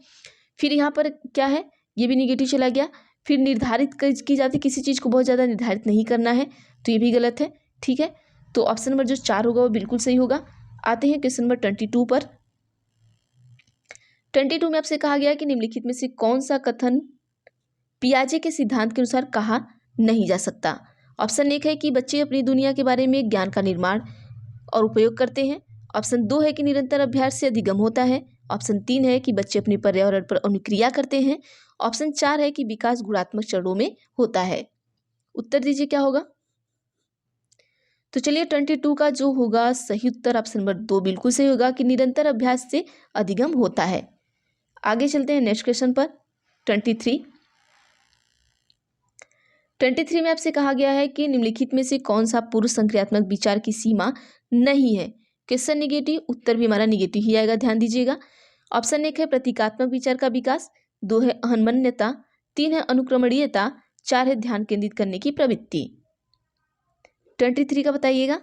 फिर यहाँ पर क्या है, ये भी निगेटिव चला गया। फिर निर्धारित की जाती, किसी चीज़ को बहुत ज़्यादा निर्धारित नहीं करना है, तो ये भी गलत है। ठीक है, तो ऑप्शन नंबर जो 4 होगा वो बिल्कुल सही होगा। आते हैं क्वेश्चन नंबर 22 पर। 22 में आपसे कहा गया कि निम्नलिखित में से कौन सा कथन पियाजे के सिद्धांत के अनुसार कहा नहीं जा सकता। ऑप्शन एक है कि बच्चे अपनी दुनिया के बारे में ज्ञान का निर्माण और उपयोग करते हैं। ऑप्शन दो है कि निरंतर अभ्यास से अधिगम होता है। ऑप्शन तीन है कि बच्चे अपने पर्यावरण पर अनुक्रिया करते हैं। ऑप्शन चार है कि विकास गुणात्मक चरणों में होता है। उत्तर दीजिए क्या होगा। तो चलिए 22 का जो होगा सही उत्तर ऑप्शन नंबर 2 बिल्कुल सही होगा कि निरंतर अभ्यास से अधिगम होता है। आगे चलते हैं नेक्स्ट क्वेश्चन पर। 23 में आपसे कहा गया है कि निम्नलिखित में से कौन सा पूर्व संक्रियात्मक विचार की सीमा नहीं है। क्वेश्चन निगेटिव, उत्तर भी हमारा निगेटिव ही आएगा, ध्यान दीजिएगा। ऑप्शन एक है प्रतीकात्मक विचार का विकास, दो है अहन्मन्यता, तीन है अनुक्रमणीयता, चार है ध्यान केंद्रित करने की प्रवृत्ति। 23 का बताइएगा।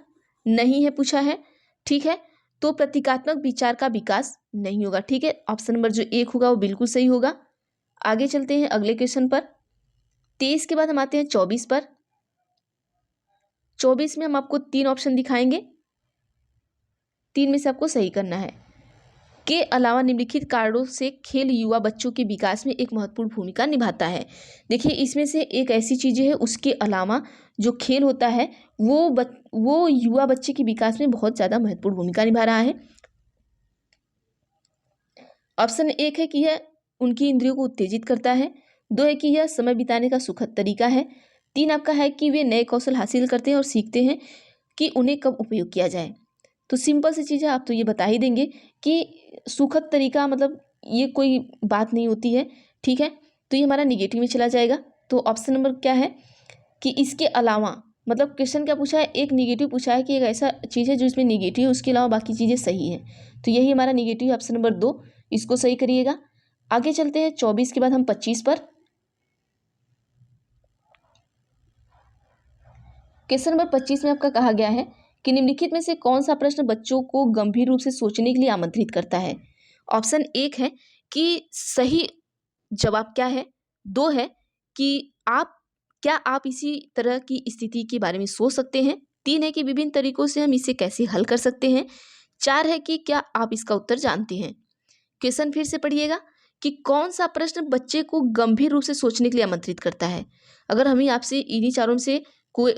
नहीं है पूछा है, ठीक है, तो प्रतीकात्मक विचार का विकास नहीं होगा। ठीक है, ऑप्शन नंबर जो एक होगा वो बिल्कुल सही होगा। आगे चलते हैं अगले क्वेश्चन पर। 23 के बाद हम आते हैं 24 पर। 24 में हम आपको 3 ऑप्शन दिखाएंगे, 3 में से आपको सही करना है। के अलावा निम्नलिखित कारणों से खेल युवा बच्चों के विकास में एक महत्वपूर्ण भूमिका निभाता है। देखिए इसमें से एक ऐसी चीज़ें है, उसके अलावा जो खेल होता है वो युवा बच्चे के विकास में बहुत ज़्यादा महत्वपूर्ण भूमिका निभा रहा है। ऑप्शन एक है कि यह उनकी इंद्रियों को उत्तेजित करता है, दो है कि यह समय बिताने का सुखद तरीका है, तीन आपका है कि वे नए कौशल हासिल करते हैं और सीखते हैं कि उन्हें कब उपयोग किया जाए। तो सिंपल सी चीज़ है, आप तो ये बता ही देंगे कि सुखद तरीका मतलब ये कोई बात नहीं होती है। ठीक है, तो ये हमारा निगेटिव में चला जाएगा। तो ऑप्शन नंबर क्या है कि इसके अलावा, मतलब क्वेश्चन क्या पूछा है, एक निगेटिव पूछा है कि एक ऐसा चीज़ है जो इसमें निगेटिव है, उसके अलावा बाकी चीज़ें सही हैं। तो यही हमारा निगेटिव ऑप्शन नंबर 2, इसको सही करिएगा। आगे चलते हैं 24 के बाद हम 25 पर। क्वेश्चन नंबर 25 में आपका कहा गया है कि निम्नलिखित में से कौन सा प्रश्न बच्चों को गंभीर रूप से सोचने के लिए आमंत्रित करता है। ऑप्शन 1 है कि सही जवाब क्या है, 2 है कि आप इसी तरह की स्थिति के बारे में सोच सकते हैं, 3 है कि विभिन्न तरीकों से हम इसे कैसे हल कर सकते हैं, 4 है कि क्या आप इसका उत्तर जानते हैं। क्वेश्चन फिर से पढ़िएगा कि कौन सा प्रश्न बच्चे को गंभीर रूप से सोचने के लिए आमंत्रित करता है। अगर हम आपसे इन्हीं चारों से कोई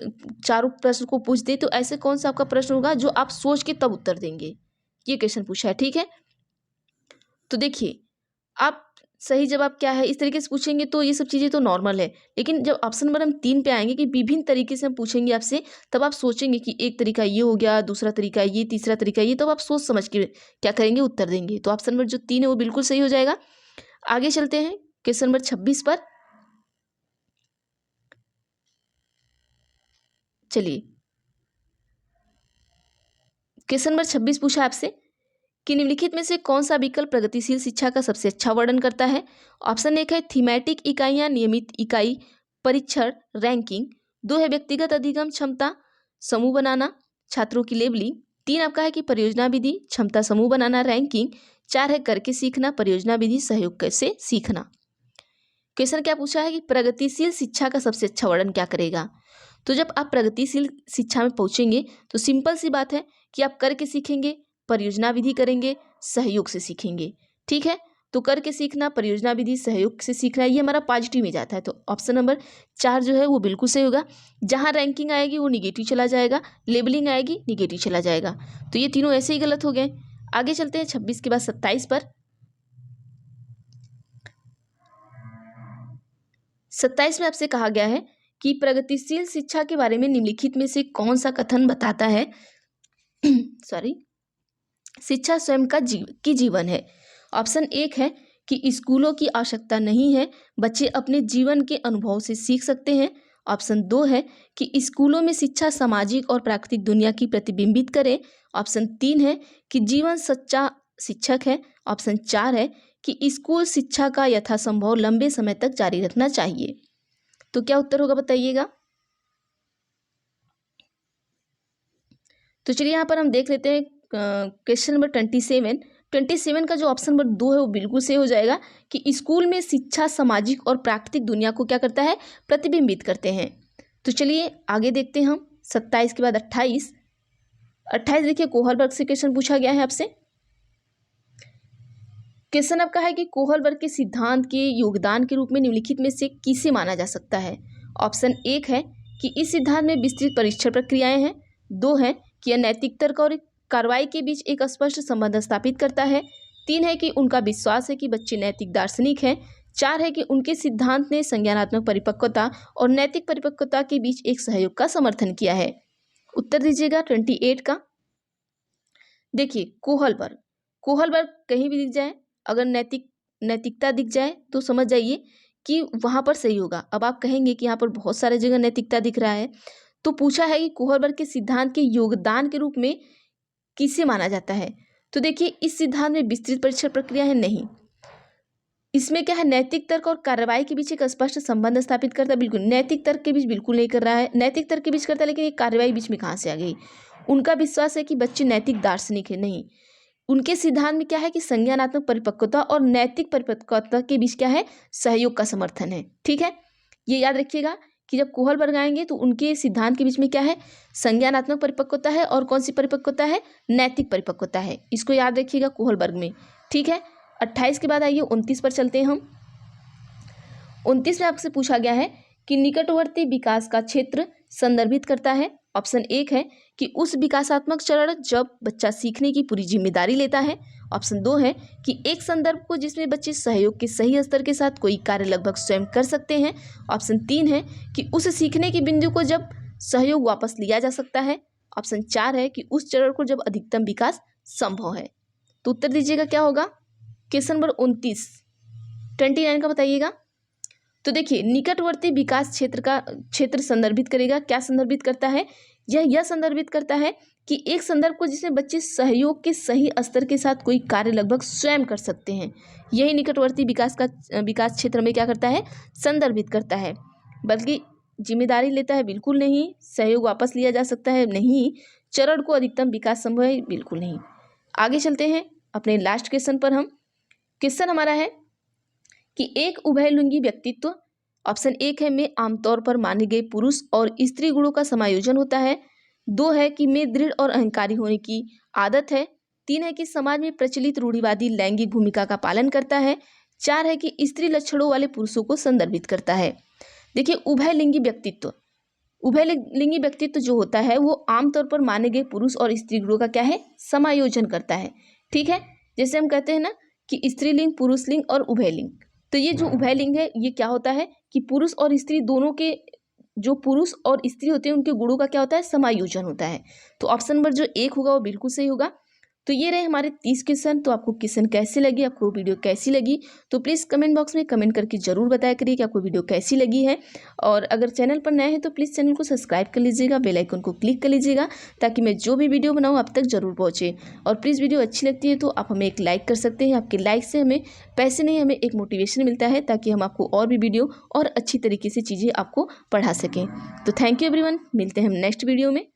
चारों प्रश्न को पूछ दे तो ऐसे कौन सा आपका प्रश्न होगा जो आप सोच के तब उत्तर देंगे, ये क्वेश्चन पूछा है। ठीक है, तो देखिए आप सही जवाब क्या है इस तरीके से पूछेंगे तो ये सब चीज़ें तो नॉर्मल है, लेकिन जब ऑप्शन नंबर हम 3 पे आएंगे कि विभिन्न तरीके से हम पूछेंगे आपसे, तब आप सोचेंगे कि एक तरीका ये हो गया, दूसरा तरीका ये, तीसरा तरीका ये, तब आप सोच समझ के क्या करेंगे, उत्तर देंगे। तो ऑप्शन नंबर जो 3 है वो बिल्कुल सही हो जाएगा। आगे चलते हैं क्वेश्चन नंबर 26 पर। चलिए क्वेश्चन नंबर 26 पूछा आपसे कि निम्नलिखित में से कौन सा विकल्प प्रगतिशील शिक्षा का सबसे अच्छा वर्णन करता है। ऑप्शन 1 है थीमेटिक इकाइयां, नियमित इकाई, परीक्षण, रैंकिंग, 2 है व्यक्तिगत अधिगम क्षमता, समूह बनाना, छात्रों की लेबलिंग, 3 आपका है कि परियोजना विधि, क्षमता समूह बनाना, रैंकिंग, 4 है करके सीखना, परियोजना विधि, सहयोग से सीखना। क्वेश्चन क्या पूछा है कि प्रगतिशील शिक्षा का सबसे अच्छा वर्णन क्या करेगा। तो जब आप प्रगतिशील शिक्षा में पहुंचेंगे तो सिंपल सी बात है कि आप करके सीखेंगे, परियोजना विधि करेंगे, सहयोग से सीखेंगे। ठीक है, तो करके सीखना, परियोजना विधि, सहयोग से सीखना, ये हमारा पॉजिटिव में जाता है। तो ऑप्शन नंबर 4 जो है वो बिल्कुल सही होगा। जहां रैंकिंग आएगी वो निगेटिव चला जाएगा, लेबलिंग आएगी निगेटिव चला जाएगा, तो ये तीनों ऐसे ही गलत हो गए। आगे चलते हैं 26 के बाद 27 पर। 27 में आपसे कहा गया है कि प्रगतिशील शिक्षा के बारे में निम्नलिखित में से कौन सा कथन बताता है सॉरी शिक्षा स्वयं का जीवन है। ऑप्शन 1 है कि स्कूलों की आवश्यकता नहीं है, बच्चे अपने जीवन के अनुभव से सीख सकते हैं। ऑप्शन 2 है कि स्कूलों में शिक्षा सामाजिक और प्राकृतिक दुनिया की प्रतिबिंबित करे। ऑप्शन 3 है कि जीवन सच्चा शिक्षक है। ऑप्शन 4 है कि स्कूल शिक्षा का यथासंभव लंबे समय तक जारी रखना चाहिए। तो क्या उत्तर होगा बताइएगा। तो चलिए यहाँ पर हम देख लेते हैं क्वेश्चन नंबर 27 का जो ऑप्शन नंबर 2 है वो बिल्कुल सही हो जाएगा कि स्कूल में शिक्षा सामाजिक और प्राकृतिक दुनिया को क्या करता है, प्रतिबिंबित करते हैं। तो चलिए आगे देखते हैं हम 27 के बाद 28 देखिए कोहलबर्ग से क्वेश्चन पूछा गया है आपसे। क्वेश्चन आपका है कि कोहलबर्ग के सिद्धांत के योगदान के रूप में निम्नलिखित में से किसे माना जा सकता है। ऑप्शन 1 है कि इस सिद्धांत में विस्तृत परीक्षण प्रक्रियाएं हैं। 2 है कि यह नैतिक तर्क और कार्रवाई के बीच एक स्पष्ट संबंध स्थापित करता है। 3 है कि उनका विश्वास है कि बच्चे नैतिक दार्शनिक हैं। 4 है कि उनके सिद्धांत ने संज्ञानात्मक परिपक्वता और नैतिक परिपक्वता के बीच एक सहयोग का समर्थन किया है। उत्तर दीजिएगा 28 का। देखिए कोहलबर्ग कहीं भी दिख जाए, अगर नैतिकता दिख जाए तो समझ जाइए कि वहाँ पर सही होगा। अब आप कहेंगे कि यहाँ पर बहुत सारे जगह नैतिकता दिख रहा है, तो पूछा है कि कोहलबर्ग के सिद्धांत के योगदान के रूप में किसे माना जाता है। तो देखिए इस सिद्धांत में विस्तृत परीक्षण प्रक्रिया है नहीं, इसमें क्या है नैतिक तर्क और कार्रवाई के बीच एक स्पष्ट संबंध स्थापित करता है। बिल्कुल नैतिक तर्क के बीच बिल्कुल नहीं कर रहा है, नैतिक तर्क के बीच करता है लेकिन ये कार्रवाई बीच में कहाँ से आ गई। उनका विश्वास है कि बच्चे नैतिक दार्शनिक है, नहीं, उनके सिद्धांत में क्या है कि संज्ञानात्मक परिपक्वता और नैतिक परिपक्वता के बीच क्या है, सहयोग का समर्थन है। ठीक है, ये याद रखिएगा कि जब कोहलबर्ग आएंगे तो उनके सिद्धांत के बीच में क्या है, संज्ञानात्मक परिपक्वता है और कौन सी परिपक्वता है, नैतिक परिपक्वता है। इसको याद रखिएगा कोहलबर्ग में। ठीक है, 28 के बाद आइए 29 पर चलते हैं हम। 29 में आपसे पूछा गया है कि निकटवर्ती विकास का क्षेत्र संदर्भित करता है। ऑप्शन 1 है कि उस विकासात्मक चरण जब बच्चा सीखने की पूरी जिम्मेदारी लेता है। ऑप्शन 2 है कि एक संदर्भ को जिसमें बच्चे सहयोग के सही स्तर के साथ कोई कार्य लगभग स्वयं कर सकते हैं। ऑप्शन 3 है कि उस सीखने के बिंदु को जब सहयोग वापस लिया जा सकता है। ऑप्शन 4 है कि उस चरण को जब अधिकतम विकास संभव है। तो उत्तर दीजिएगा क्या होगा। क्वेश्चन नंबर 29 का बताइएगा। तो देखिए निकटवर्ती विकास क्षेत्र संदर्भित करेगा, क्या संदर्भित करता है, यह संदर्भित करता है कि एक संदर्भ को जिसमें बच्चे सहयोग के सही स्तर के साथ कोई कार्य लगभग स्वयं कर सकते हैं, यही निकटवर्ती विकास क्षेत्र में क्या करता है, संदर्भित करता है। बल्कि जिम्मेदारी लेता है, बिल्कुल नहीं। सहयोग वापस लिया जा सकता है, नहीं। चरण को अधिकतम विकास संभव है, बिल्कुल नहीं। आगे चलते हैं अपने लास्ट क्वेश्चन पर। हम क्वेश्चन हमारा है कि एक उभयलिंगी व्यक्तित्व, ऑप्शन 1 है में आमतौर पर माने गए पुरुष और स्त्री गुणों का समायोजन होता है। 2 है कि में दृढ़ और अहंकारी होने की आदत है। 3 है कि समाज में प्रचलित रूढ़िवादी लैंगिक भूमिका का पालन करता है। 4 है कि स्त्री लक्षणों वाले पुरुषों को संदर्भित करता है। देखिए, उभयलिंगी व्यक्तित्व जो होता है वो आमतौर पर माने गए पुरुष और स्त्री गुणों का क्या है, समायोजन करता है। ठीक है, जैसे हम कहते हैं ना कि स्त्रीलिंग, पुरुषलिंग और उभयलिंग। तो ये जो उभयलिंग है ये क्या होता है कि पुरुष और स्त्री दोनों के, जो पुरुष और स्त्री होते हैं उनके गुणों का क्या होता है, समायोजन होता है। तो ऑप्शन नंबर जो 1 होगा वो बिल्कुल सही होगा। तो ये रहे हमारे 30 क्वेश्चन। तो आपको क्वेश्चन कैसे लगी, आपको वीडियो कैसी लगी, तो प्लीज़ कमेंट बॉक्स में कमेंट करके ज़रूर बताया करिए कि आपको वीडियो कैसी लगी है। और अगर चैनल पर नए हैं तो प्लीज़ चैनल को सब्सक्राइब कर लीजिएगा, बेल आइकन को क्लिक कर लीजिएगा, ताकि मैं जो भी वीडियो बनाऊँ आप तक ज़रूर पहुँचे। और प्लीज़ वीडियो अच्छी लगती है तो आप हमें एक लाइक कर सकते हैं। आपके लाइक से हमें पैसे नहीं, हमें एक मोटिवेशन मिलता है, ताकि हम आपको और भी वीडियो और अच्छी तरीके से चीज़ें आपको पढ़ा सकें। तो थैंक यू एवरीवन, मिलते हैं हम नेक्स्ट वीडियो में।